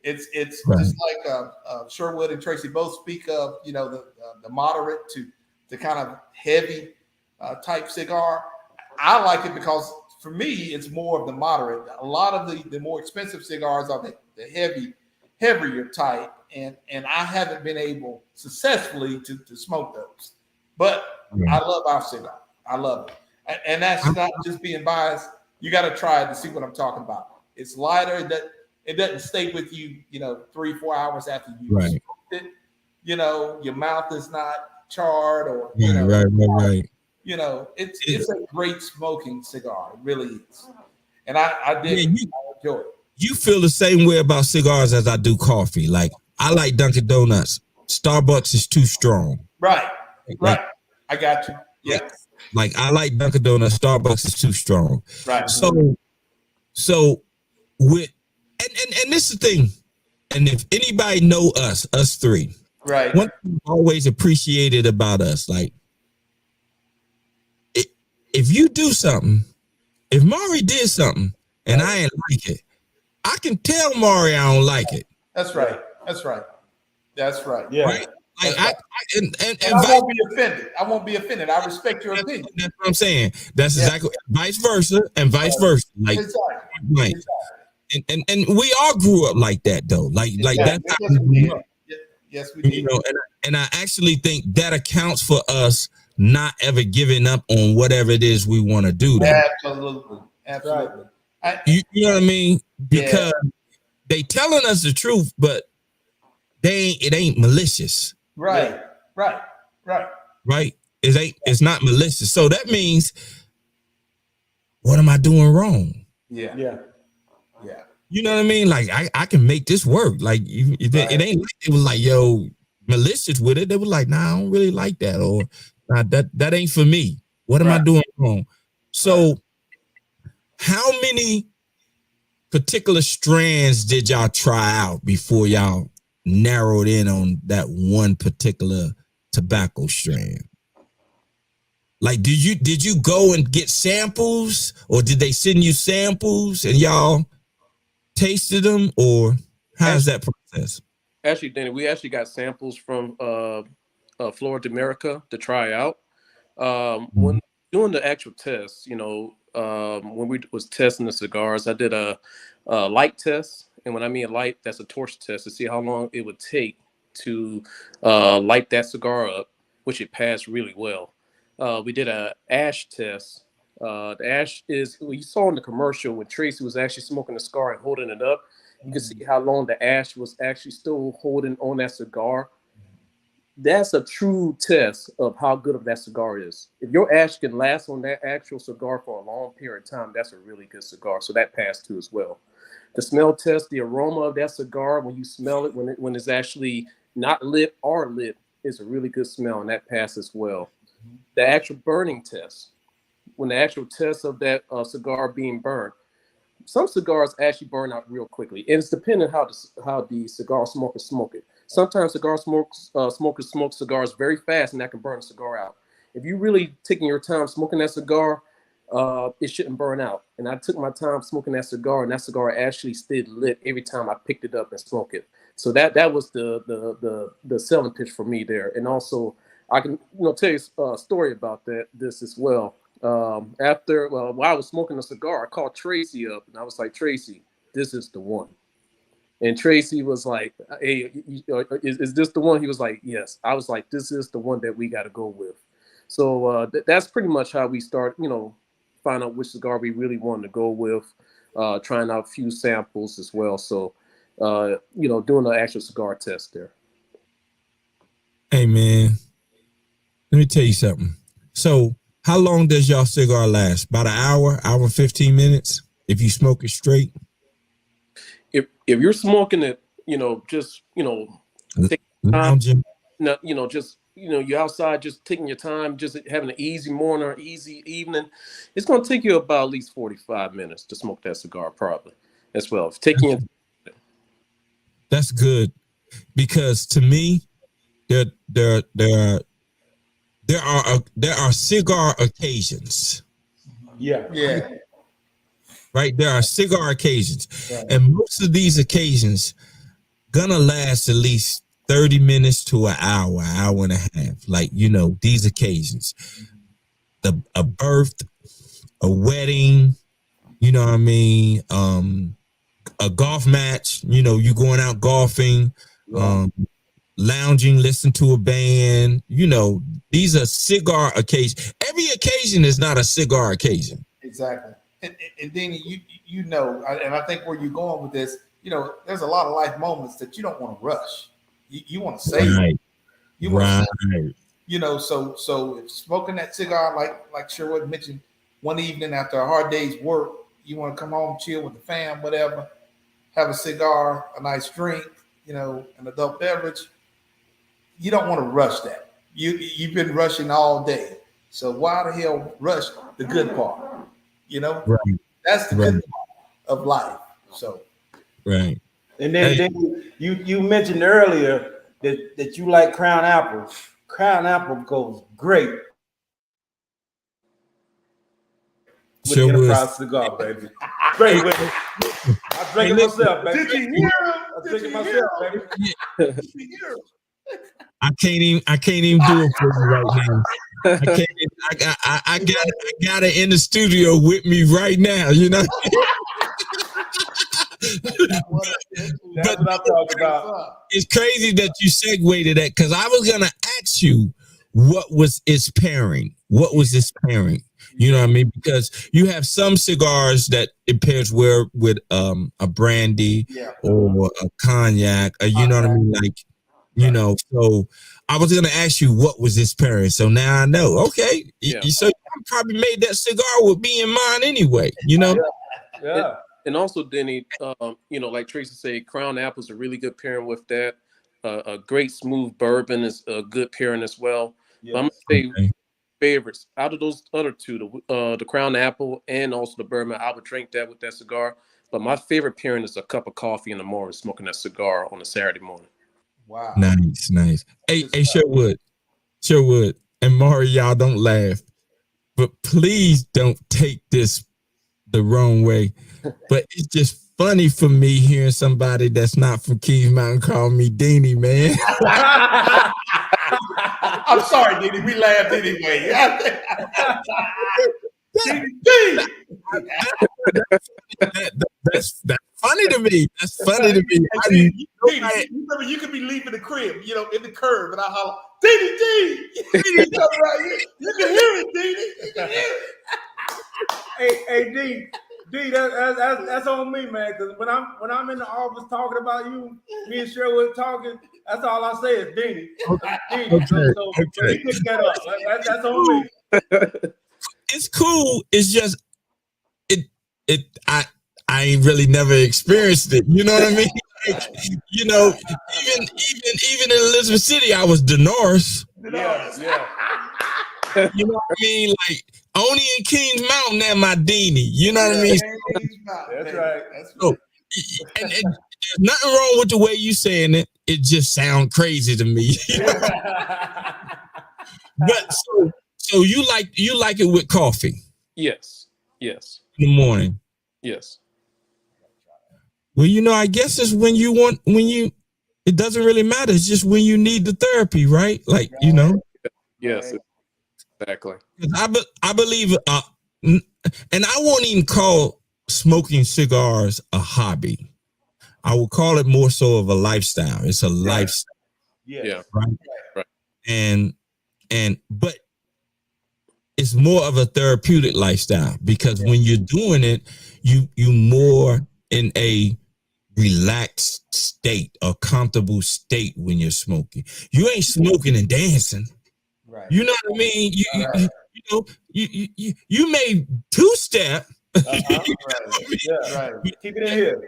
It's right. just like Sherwood and Tracey both speak of, you know, the moderate to kind of heavy type cigar. I like it because for me, it's more of the moderate. A lot of the more expensive cigars are the heavier type, and I haven't been able successfully to smoke those. But I love our cigar. I love it, and that's not just being biased. You got to try it to see what I'm talking about. It's lighter. It doesn't stay with you, you know, 3-4 hours after you smoked it. You know, your mouth is not charred or right. You know, it's a great smoking cigar. It really is. And I did I enjoy it. You feel the same way about cigars as I do coffee. Like, I like Dunkin' Donuts. Starbucks is too strong. Right. I got you. Yeah. Like I like Dunkin' Donuts. Starbucks is too strong. Right. So with and this is the thing. And if anybody know us three, right. One thing I've always appreciated about us, like, if you do something, if Maury did something and I ain't like it, I can tell Maury I don't like it. That's right. Yeah. Right? Like I won't be offended. I won't be offended. I respect your opinion. That's what I'm saying. That's exactly vice versa and vice versa. Like, right. And we all grew up like that though. Like that's how we grew up. Yes, we did. You know, and I actually think that accounts for us not ever giving up on whatever it is we want to do. Absolutely. You know what I mean? Because they telling us the truth, but it ain't malicious. Right. It's not malicious. So that means, what am I doing wrong? Yeah. You know what I mean? Like I can make this work. Like it ain't like it was like, yo, malicious with it. They were like, nah, I don't really like that, or nah, that ain't for me. What am I doing wrong? So how many particular strands did y'all try out before y'all narrowed in on that one particular tobacco strand? Like, did you go and get samples, or did they send you samples and y'all tasted them, or how's that process? Actually, Danny, we actually got samples from Florida America to try out. When doing the actual test, you know, when we was testing the cigars, I did a light test, and when I mean light, that's a torch test to see how long it would take to light that cigar up, which it passed really well. We did a ash test. The ash is, well, you saw in the commercial when Tracey was actually smoking the cigar and holding it up. You can see how long the ash was actually still holding on that cigar. That's a true test of how good of that cigar is. If your ash can last on that actual cigar for a long period of time, that's a really good cigar. So that passed too as well. The smell test, the aroma of that cigar, when you smell it, when it's actually not lit or lit, is a really good smell, and that passed as well. The actual burning test, when the actual test of that cigar being burned, some cigars actually burn out real quickly, and it's dependent how the cigar smokers smoke it. Sometimes cigar smokers smoke cigars very fast, and that can burn a cigar out. If you really taking your time smoking that cigar, it shouldn't burn out. And I took my time smoking that cigar, and that cigar actually stayed lit every time I picked it up and smoked it. So that was the selling pitch for me there. And also, I can tell you a story about this as well. While I was smoking the cigar, I called Tracey up, and I was like, Tracey, this is the one. And Tracey was like, hey, is this the one? He was like, yes. I was like, this is the one that we got to go with. So that's pretty much how we start, find out which cigar we really wanted to go with, trying out a few samples as well. So doing an actual cigar test there. Hey man, let me tell you something. So how long does y'all cigar last? About an hour and 15 minutes if you smoke it straight? If you're smoking it, just take time, lounging. You're outside just taking your time, just having an easy morning or easy evening, it's going to take you about at least 45 minutes to smoke that cigar probably as well. That's good, because to me, there are cigar occasions. Yeah. Right? There are cigar occasions. Right. And most of these occasions gonna last at least 30 minutes to an hour and a half. Like, these occasions. A birth, a wedding, you know what I mean? A golf match, you going out golfing, lounging, listen to a band, these are cigar occasions. Every occasion is not a cigar occasion. Exactly. And then and I think where you're going with this, there's a lot of life moments that you don't want to rush. You want to save. Right. You want to, so if smoking that cigar, like Sherwood mentioned, one evening after a hard day's work, you want to come home, chill with the fam, whatever, have a cigar, a nice drink, an adult beverage. You don't want to rush that. You've been rushing all day. So why the hell rush the good part? Right. That's the good part of life. So right. And then you mentioned earlier that you like Crown Apple. Crown Apple goes great with Sure Enterprise Cigar, baby. Great with it. I drink it myself, baby. Did you hear him? I drink it myself, baby. Did you hear him? I can't even do it for you right now. I got it in the studio with me right now, That's what I'm talking about. It's crazy that you segued to that, because I was gonna ask you what was its pairing. What was its pairing? You know what I mean? Because you have some cigars that it pairs well with a brandy or a cognac, or you know what I mean? Like, so I was gonna ask you what was this pairing. So now I know. Okay. Yeah. So you probably made that cigar with me in mind anyway, Yeah. And also, Denny, like Tracey said, Crown Apple is a really good pairing with that. A great smooth bourbon is a good pairing as well. Yes. But I'm gonna say favorites out of those other two, the Crown Apple and also the bourbon. I would drink that with that cigar. But my favorite pairing is a cup of coffee in the morning, smoking that cigar on a Saturday morning. Wow. Nice. Hey, Sherwood, and Maury, y'all don't laugh, but please don't take this the wrong way. But it's just funny for me hearing somebody that's not from Keys Mountain call me Deanie, man. I'm sorry, Deanie. We laughed anyway. That's funny to me. That's funny to me. Deanie, remember, you could be leaving the crib, in the curb, and I holler, Deanie. You can hear it, Deanie. You can hear it. Hey, D, that's on me, man. Because when I'm in the office talking about you, me and Sherwood talking, that's all I say is Deanie. Okay. So he picked that up. That's on me. It's cool. It's just I ain't really never experienced it. You know what I mean? Like, even in Elizabeth City, I was Denores. Yeah. You know what I mean? Like, only in Kings Mountain that my Deanie. You know what I mean? That's right. So, and there's nothing wrong with the way you saying it. It just sounds crazy to me. But so you like it with coffee? Yes. In the morning. Yes. Well, I guess it's it doesn't really matter. It's just when you need the therapy, right? Like, Yes, exactly. I believe, and I won't even call smoking cigars a hobby. I will call it more so of a lifestyle. It's a lifestyle. Yeah. Right. But it's more of a therapeutic lifestyle, because when you're doing it, you more in a relaxed state, a comfortable state when you're smoking. You ain't smoking and dancing. Right. You know what I mean? You may two-step. Right. Yeah. Right. Keep it in here.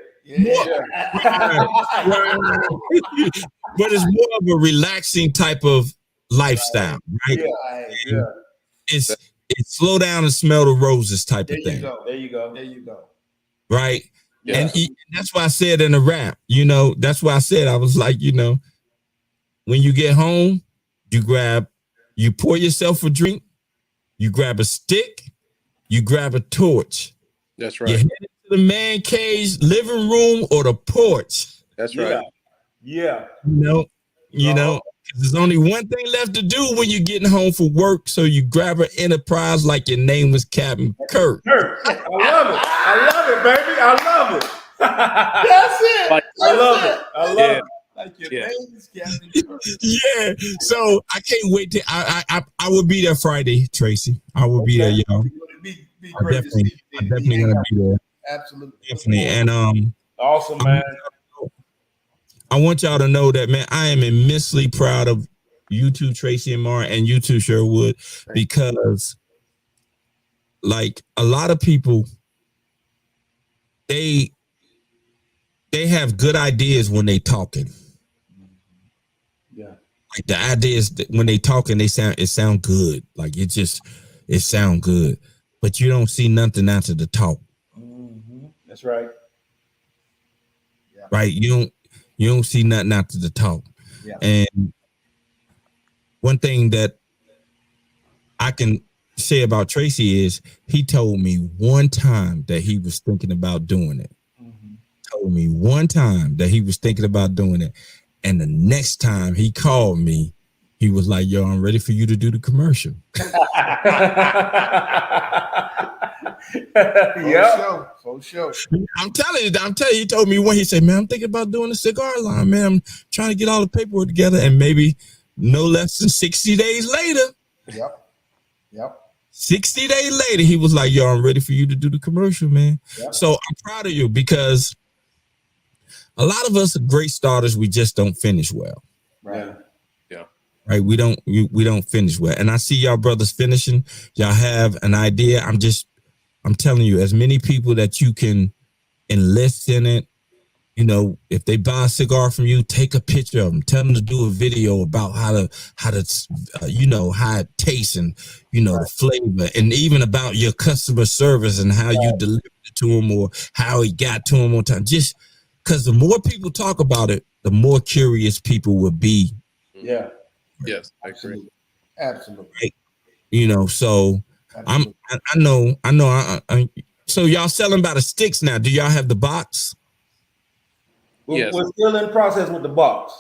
But it's more of a relaxing type of lifestyle, right? Yeah. It's slow down and smell the roses type of thing. There you go. Right? Yeah. And that's why I said in the rap, that's why I said, I was like, when you get home, you pour yourself a drink, you grab a stick, you grab a torch. That's right. You head into the man cave, living room, or the porch. That's right. Yeah. There's only one thing left to do when you're getting home from work. So you grab an Enterprise like your name was Captain Kirk. I love it, baby. I love it. That's it. I love it. Like your name is Captain Kirk. Yeah. So I can't wait to. I will be there Friday, Tracy. I will be there, y'all. Be I'm great to see you. definitely gonna be there. Absolutely. Definitely. And awesome, man. I want y'all to know that, man, I am immensely proud of you two, Tracy and Maury, and you two, Sherwood, because like a lot of people, they have good ideas when they talking. Yeah. Like the ideas that when they talking, it sound good. Like it sound good, but you don't see nothing after the talk. Mm-hmm. That's right. Yeah. Right. You don't see nothing after the talk. Yeah. And one thing that I can say about Tracy is he told me one time that he was thinking about doing it. Mm-hmm. Told me one time that he was thinking about doing it. And the next time he called me, he was like, yo, I'm ready for you to do the commercial. Yeah. For sure. I'm telling you, he told me when he said, man, I'm thinking about doing a cigar line, man. I'm trying to get all the paperwork together, and maybe no less than 60 days later. Yep. 60 days later, he was like, yo, I'm ready for you to do the commercial, man. Yep. So I'm proud of you because a lot of us are great starters. We just don't finish well. Right. Right. We don't finish well. And I see y'all brothers finishing. Y'all have an idea. I'm telling you, as many people that you can enlist in it, if they buy a cigar from you, take a picture of them, tell them to do a video about how it tastes and, the flavor, and even about your customer service and how you delivered it to them or how it got to them on time. Just because the more people talk about it, the more curious people will be. Yeah. Yes, I agree. Absolutely. Right? So absolutely. I know. So y'all selling by the sticks now. Do y'all have the box? We're still in process with the box.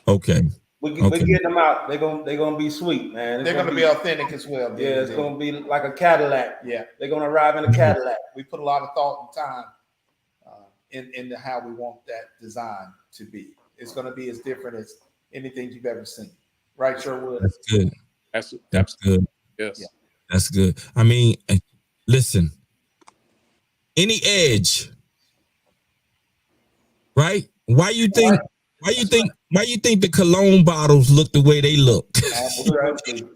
Okay. We're getting them out. They're gonna be sweet, man. They're gonna be authentic as well. Yeah, it's gonna be like a Cadillac. Yeah, they're gonna arrive in a Cadillac. We put a lot of thought and time into how we want that design to be. It's gonna be as different as anything you've ever seen. Right, Sherwood? That's good. That's good. Yes. Yeah. That's good. I mean, listen, any edge, right? Why you think the cologne bottles look the way they look? Absolutely.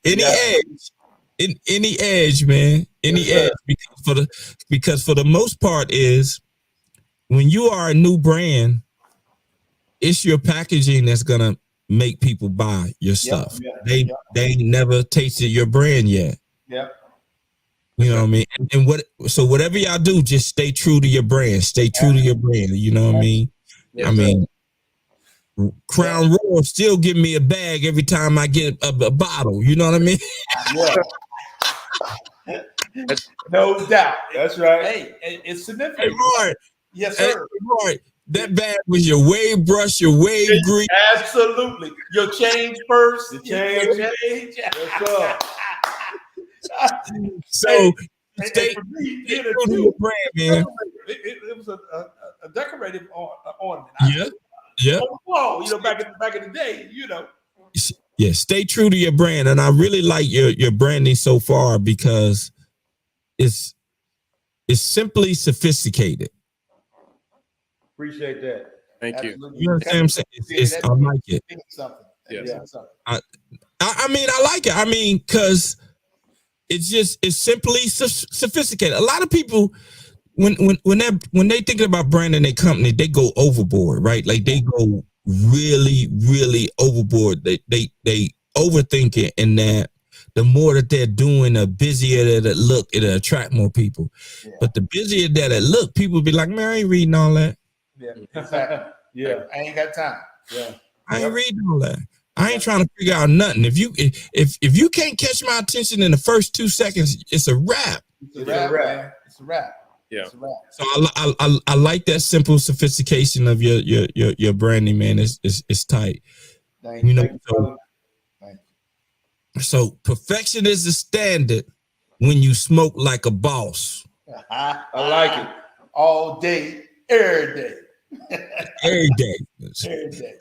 Any edge, man. Any edge. Because for the most part is when you are a new brand, it's your packaging that's gonna make people buy your stuff. They never tasted your brand yet. Yep. You know what I mean? And so whatever y'all do, just stay true to your brand. Stay true to your brand. You know what I mean? Yes, I mean, Crown Royal still give me a bag every time I get a bottle. You know what I mean? No doubt. That's right. Hey, it's significant. Hey, Roy. Yes, sir. Hey, Roy. That bag was your wave brush, your wave grease. Absolutely. Your change first. Your change. Yes, sir. So stay true to your brand, man. It was a decorative ornament. Yeah. Whoa, back in the day, Yeah, stay true to your brand. And I really like your branding so far because it's simply sophisticated. Appreciate that. Thank you. Absolutely. You understand what I'm saying? I like it. Something. Yeah. Something. I mean, I like it. I mean, because it's simply sophisticated. A lot of people, when they thinking about branding their company, they go overboard, right? Like they go really, really overboard. They overthink it, and that the more that they're doing, the busier that it look, it'll attract more people. Yeah. But the busier that it look, people be like, man, I ain't reading all that. Yeah, exactly. Yeah. I ain't got time. Yeah. I ain't reading all that. I ain't trying to figure out nothing. If you can't catch my attention in the first 2 seconds, it's a wrap. It's a wrap, man. It's a wrap. Yeah. It's a wrap. So I like that simple sophistication of your branding, man. It's tight. Thank you. So perfection is the standard when you smoke like a boss. I like it. All day, every day. Every day. Every day.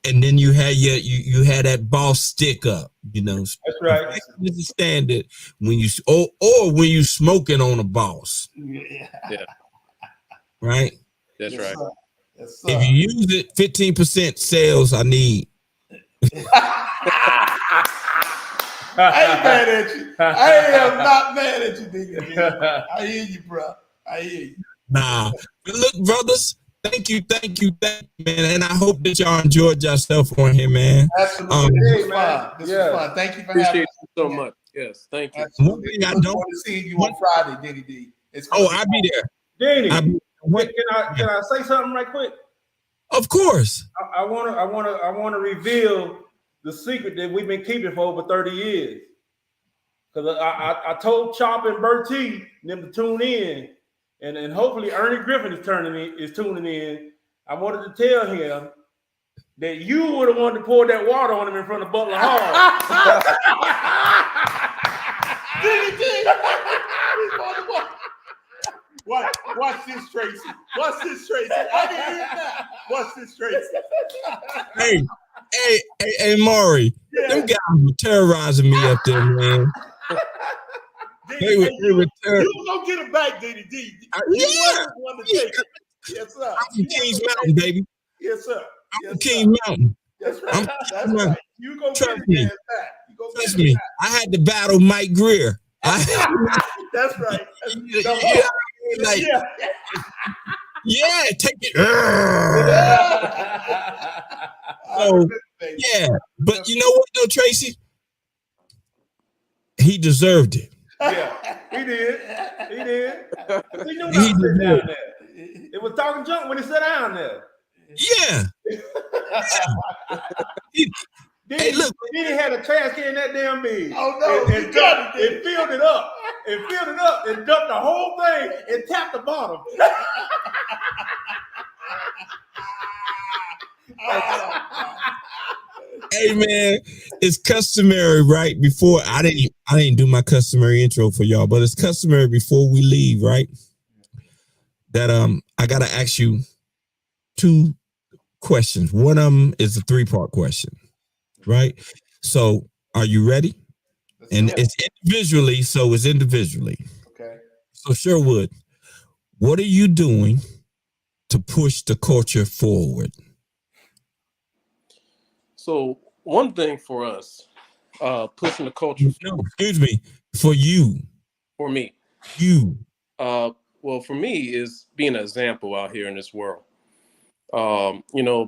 And then you had you had that boss stick up, That's right. Perfection is the standard when you or when you smoking on a boss. Yeah. Right? That's right. Sir. Yes, sir. If you use it, 15% sales I need. I ain't mad at you. I am not mad at you, nigga. I hear you, bro. I hear you. Nah. But look, brothers, thank you, man. And I hope that y'all enjoyed yourself on here, man. Absolutely. This was fun. This was fun. Thank you for having Appreciate us. you so much. Yes, thank you. One thing I Look don't forward to seeing you on Friday, Denny D. I'll be there. Danny, I'll be can I say something right quick? Of course. I wanna reveal the secret that we've been keeping for over 30 years. Because I told Chop and Bertie them to tune in, and hopefully Ernie Griffin is tuning in. I wanted to tell him that you were the one to pour that water on him in front of Butler Hall. Watch this, Tracey. Watch this, Tracey. I can hear it now. Watch this, Tracey. Hey, Maury. Yeah. Them guys were terrorizing me up there, man. They were You gonna get it back, Denny D. You wasn't the one to take it. Yes, sir. I'm from Kings Mountain, baby. Yes, sir. I'm from Kings Mountain. That's right. That's right. You gonna Trust get me. it back. You gonna Trust get it me. back. I had to battle Mike Greer. That's right. Yeah, take it. So, but you know what though, Tracey? He deserved it. Yeah, he did. He did. He knew not He to sit did. down there. It was talking junk when he sat down there. Yeah. Hey, look. Then he had a trash can in that damn big. Oh no! And filled it up. And filled it up and dumped the whole thing and tapped the bottom. Hey man, it's customary, right? Before I didn't do my customary intro for y'all, but it's customary before we leave, right? That I gotta ask you 2 questions. One of them is a 3-part question, right? So are you ready? And it's individually, so it's individually. Okay. So Sherwood, what are you doing to push the culture forward? So one thing for us, pushing the culture. No, excuse me, for you. For me. You. Well, for me is being an example out here in this world.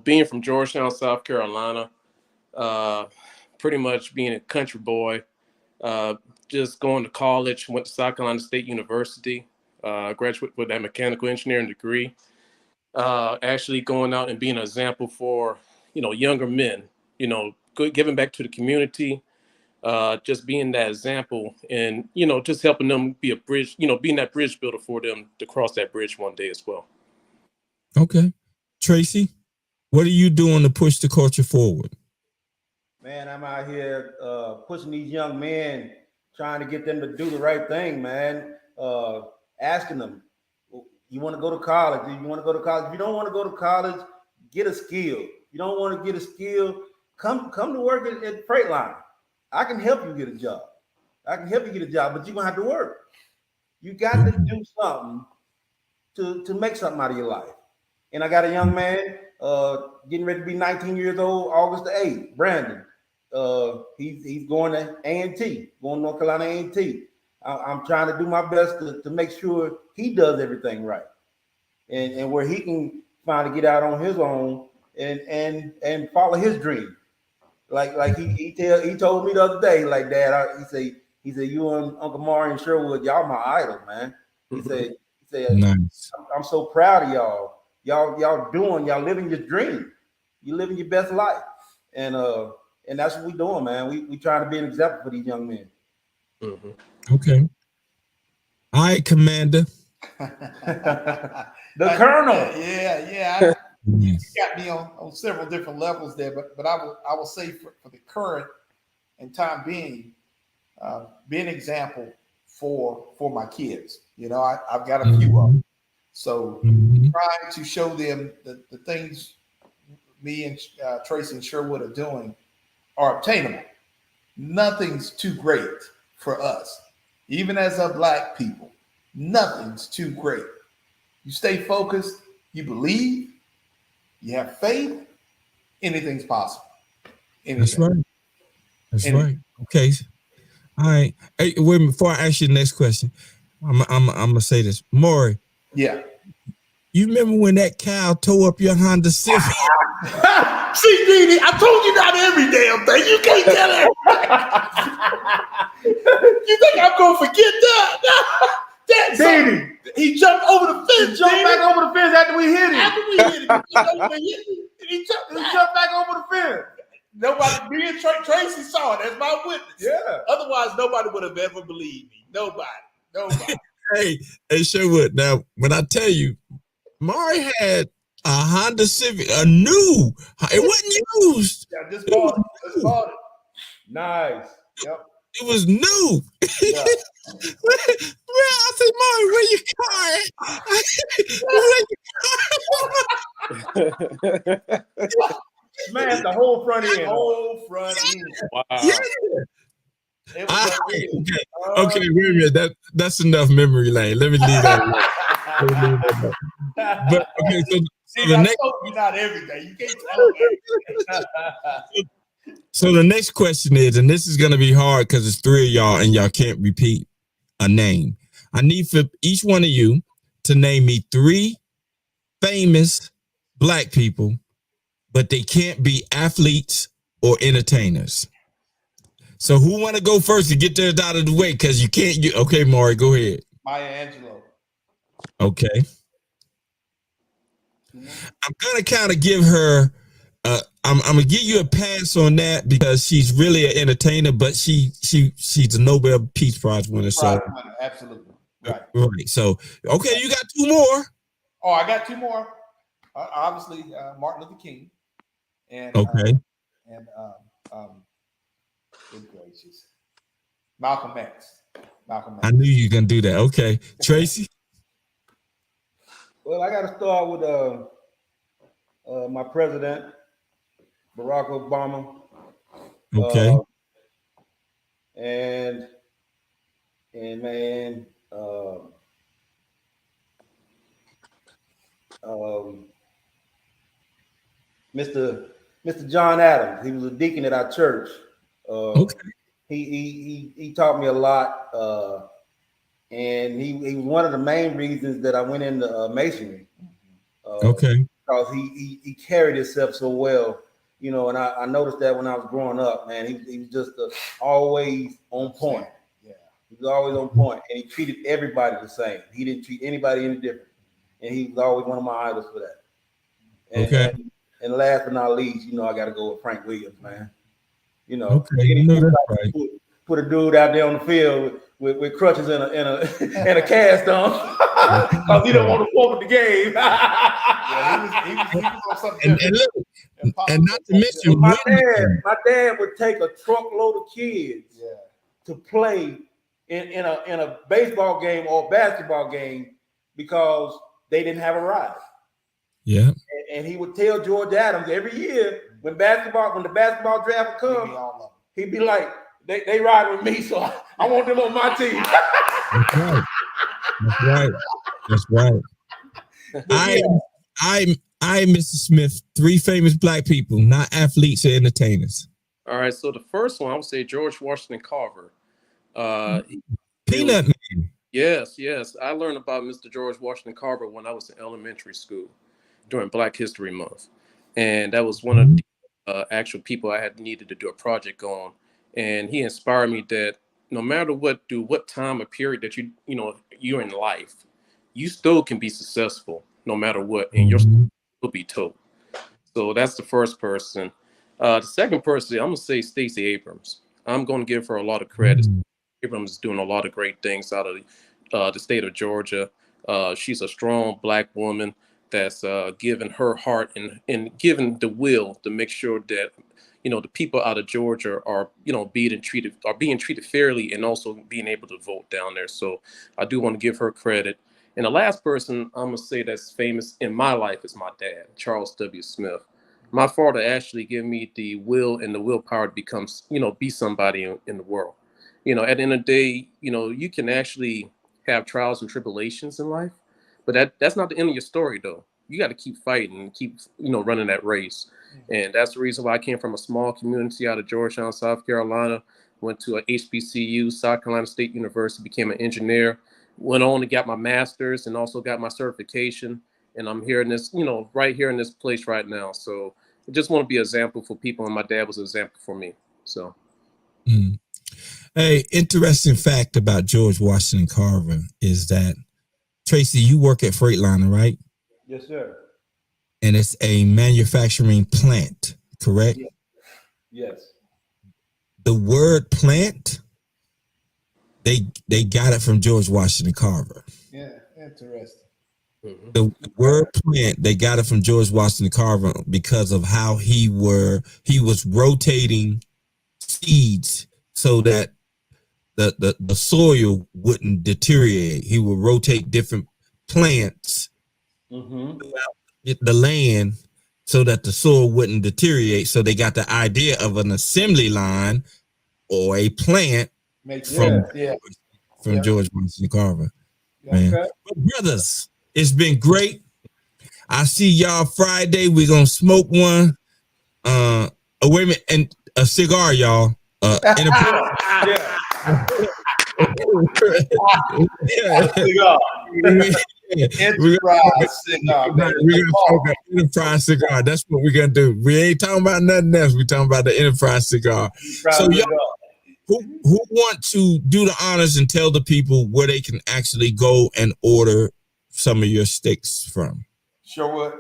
Being from Georgetown, South Carolina, pretty much being a country boy, just going to college, went to South Carolina State University, graduated with that mechanical engineering degree, actually going out and being an example for, younger men, giving back to the community, just being that example and, just helping them be a bridge, being that bridge builder for them to cross that bridge one day as well. Okay. Tracey, what are you doing to push the culture forward? Man, I'm out here pushing these young men, trying to get them to do the right thing, man. Asking them, you want to go to college? Do you want to go to college? If you don't want to go to college, get a skill. You don't want to get a skill, come to work at Freightliner. I can help you get a job. But you're going to have to work. You got to do something to make something out of your life. And I got a young man getting ready to be 19 years old, August the 8th, Brandon. He's going to A&T, going to North Carolina A&T. I'm trying to do my best to make sure he does everything right, and where he can finally get out on his own and follow his dream. Like he told me the other day, like, Dad, he said you and Uncle Maury and Sherwood, y'all my idol, man. He said Nice. I'm so proud of y'all. Y'all living your dream. You living your best life, and that's what we doing, man. We trying to be an example for these young men. Okay. All right, Commander. The Colonel. Yeah. You got me on several different levels there, but I will say for the current and time being, be an example for my kids. You know, I've got a few of them, so trying to show them the things me and Tracey and Sherwood are doing are obtainable. Nothing's too great for us, even as a Black people. Nothing's too great. You stay focused, you believe, you have faith, anything's possible. Anything. That's right. Okay. All right. Hey, wait, before I ask you the next question, I'm gonna say this. Maury. Yeah. You remember when that cow tore up your Honda Civic? See, Didi, I told you not every damn thing. You can't tell it. You think I'm gonna forget that? Didi, he jumped over the fence. He jumped back over the fence after we hit him. He jumped back over the fence. Nobody, me and Tracey saw it. That's my witness. Yeah. Otherwise, nobody would have ever believed me. Nobody. Hey, Sherwood. Now, when I tell you, Maury had a Honda Civic, a new. It wasn't used. Yeah, just bought it. Nice. Yep. It was new. Yeah. Well, I said, Maury, where you car? Smashed the whole front end. Wow. Yeah. Okay, wait a minute. That's enough memory lane. Let me leave that alone. But okay, so the next, not everything. You can't tell everything. So the next question is, and this is gonna be hard because it's three of y'all and y'all can't repeat a name. I need for each one of you to name me three famous Black people, but they can't be athletes or entertainers. So who want to go first to get theirs out of the way? Because you can't. Okay, Maury, go ahead. Maya Angelou. Okay. I'm gonna kind of give her. I'm gonna give you a pass on that because she's really an entertainer, but she's a Nobel Peace Prize winner. So Absolutely right. Right. So okay, you got two more. Oh, I got two more. Obviously, Martin Luther King. And okay. Good gracious, Malcolm X. I knew you were gonna do that. Okay, Tracey. Well, I got to start with my president, Barack Obama. Okay. And man, Mr. John Adams. He was a deacon at our church. Okay. He taught me a lot, and he was one of the main reasons that I went into masonry. Okay. Because he carried himself so well, you know, and I noticed that when I was growing up, man, he was just always on point. Yeah, he was always on point, and he treated everybody the same. He didn't treat anybody any different, and he was always one of my idols for that. And, okay. And last but not least, you know, I got to go with Frank Williams, man. You know, okay, you know that's right. Put a dude out there on the field with crutches and a cast on because he don't want to forfeit the game. Yeah, he was on something and not to mention, my dad would take a truckload of kids to play in a baseball game or basketball game because they didn't have a ride. Yeah. And he would tell George Adams every year when the basketball draft would come, he'd be like, they ride with me, so I want them on my team. That's right. I, Mr. Smith, 3 famous black people, not athletes or entertainers. All right. So the first one, I would say George Washington Carver. Peanut Man. Yes. I learned about Mr. George Washington Carver when I was in elementary school during Black History Month. And that was one of the actual people I had needed to do a project on. And he inspired me that no matter what time or period that you're in life, you still can be successful no matter what, and your story will be told. So that's the first person. The second person, I'm gonna say Stacey Abrams. I'm gonna give her a lot of credit. Abrams is doing a lot of great things out of the state of Georgia. She's a strong black woman that's given her heart and given the will to make sure that the people out of Georgia are being treated fairly and also being able to vote down there. So I do want to give her credit. And the last person I'm gonna say that's famous in my life is my dad, Charles W. Smith. My father actually gave me the will and the willpower to become, be somebody in the world. At the end of the day, you can actually have trials and tribulations in life, but that's not the end of your story, though. You got to keep fighting and keep, running that race. And that's the reason why I came from a small community out of Georgetown, South Carolina, went to a HBCU, South Carolina State University, became an engineer, went on to get my master's and also got my certification. And I'm here in this, right here in this place right now. So I just want to be an example for people. And my dad was an example for me. So. Hey, interesting fact about George Washington Carver is that, Tracey, you work at Freightliner, right? Yes, sir. And it's a manufacturing plant, correct? Yes. The word plant, they got it from George Washington Carver. Yeah, interesting. The word plant, they got it from George Washington Carver because of how he was rotating seeds so that the soil wouldn't deteriorate. He would rotate different plants throughout the land so that the soil wouldn't deteriorate. So they got the idea of an assembly line or a plant from George Washington Carver. Man. Okay. But brothers, it's been great. I see y'all Friday. We're gonna smoke one. Wait a minute, and a cigar, y'all. Yeah. Enterprise Cigar. We're gonna smoke an Enterprise Cigar. That's what we're gonna do. We ain't talking about nothing else. We're talking about the Enterprise Cigar. So y'all, who want to do the honors and tell the people where they can actually go and order some of your sticks from? Sherwood.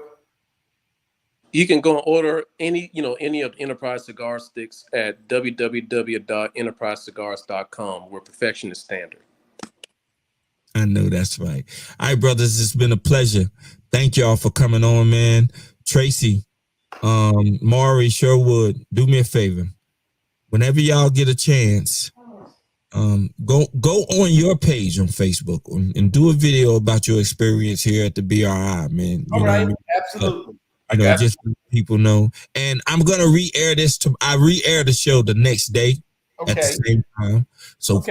You can go and order any of the Enterprise Cigar sticks at www.enterprisecigars.com, where perfection is standard. I know that's right. All right, brothers, it's been a pleasure. Thank y'all for coming on, man. Tracey, Maury, Sherwood, do me a favor. Whenever y'all get a chance, go on your page on Facebook and do a video about your experience here at the BRI, man. All right, absolutely. Just so people know. And I'm gonna re-air this. I re-air the show the next day at the same time. So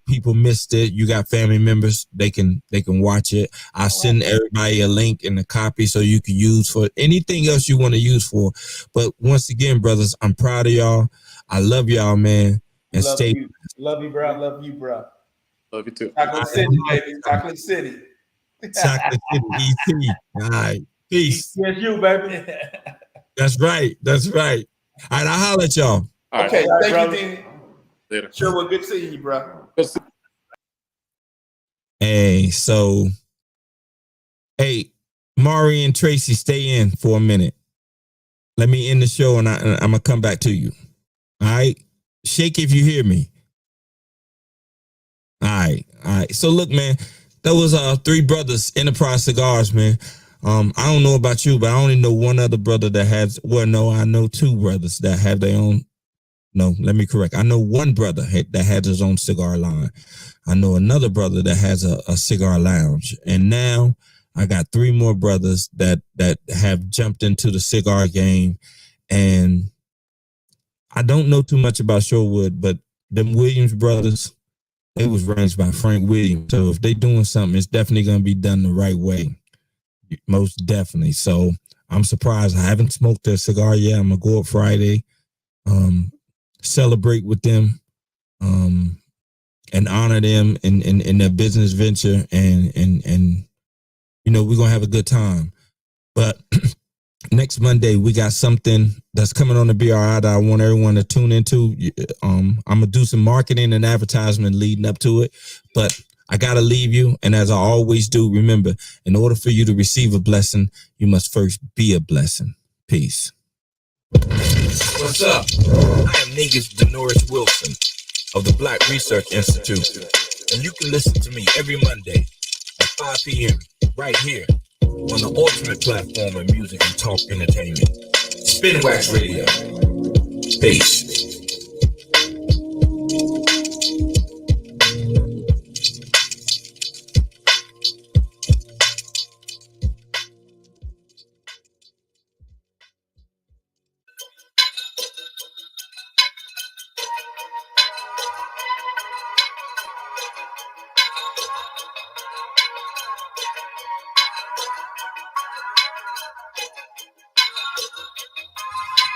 people missed it. You got family members, they can watch it. I'll send everybody a link and a copy so you can use for anything else you want to use for. But once again, brothers, I'm proud of y'all. I love y'all, man. And love you, bro. Love you, bro. Love you too. Chocolate City, baby. Chocolate City. Chocolate City, ET. All right. Peace. Yes, you, baby. That's right. All right, I'll holler at y'all. Okay, right, thank brother. you, Danny. Later. Sure, well, good seeing you, bro. Hey, Maury and Tracey, stay in for a minute. Let me end the show and I'm gonna come back to you. All right. Shake if you hear me. All right. So look, man, that was 3 brothers, Enterprise Cigars, man. I don't know about you, but I only know one other brother that has. Well, no, I know 2 brothers that have their own. No, let me correct. I know one brother that has his own cigar line. I know another brother that has a cigar lounge, and now I got 3 more brothers that have jumped into the cigar game. And I don't know too much about Sherwood, but them Williams brothers, they was raised by Frank Williams. So if they doing something, it's definitely gonna be done the right way. Most definitely. So I'm surprised I haven't smoked their cigar yet. I'm gonna go up Friday, celebrate with them, and honor them in their business venture, and you know, we're gonna have a good time. But next Monday we got something that's coming on the BRI that I want everyone to tune into. I'm gonna do some marketing and advertisement leading up to it, but I gotta leave you, and as I always do, remember, in order for you to receive a blessing, you must first be a blessing. Peace. What's up? I am Negus Denoris Wilson of the Black Research Institute, and you can listen to me every Monday at 5 p.m. right here on the ultimate platform of music and talk entertainment, Spinwax Radio. Peace.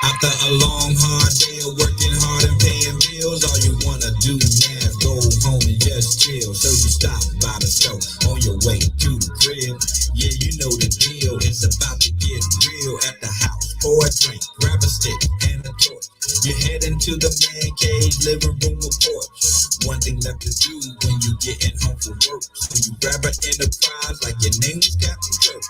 After a long, hard day of working hard and paying bills, all you wanna do now is go home and just chill. So you stop by the store on your way to the crib. Yeah, you know the deal. It's about to get real at the house. Pour a drink, grab a stick and a torch. You head into the man cave, living room or porch. One thing left to do when you getting home from work. So you grab an Enterprise like your name's Captain Kirk.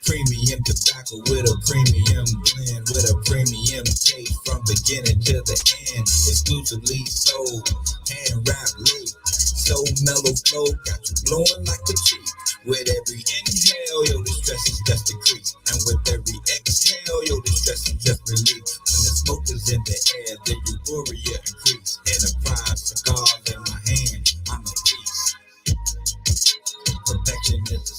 Premium tobacco with a premium blend, with a premium taste from beginning to the end. Exclusively sold, hand wrapped late. So mellow flow, got you blowing like a tree. With every inhale, yo, the stress is just decreased. And with every exhale, yo, the stress is just released. When the smoke is in the air, the euphoria increase. Enterprise cigars in my hand, I'm a peace. Perfection is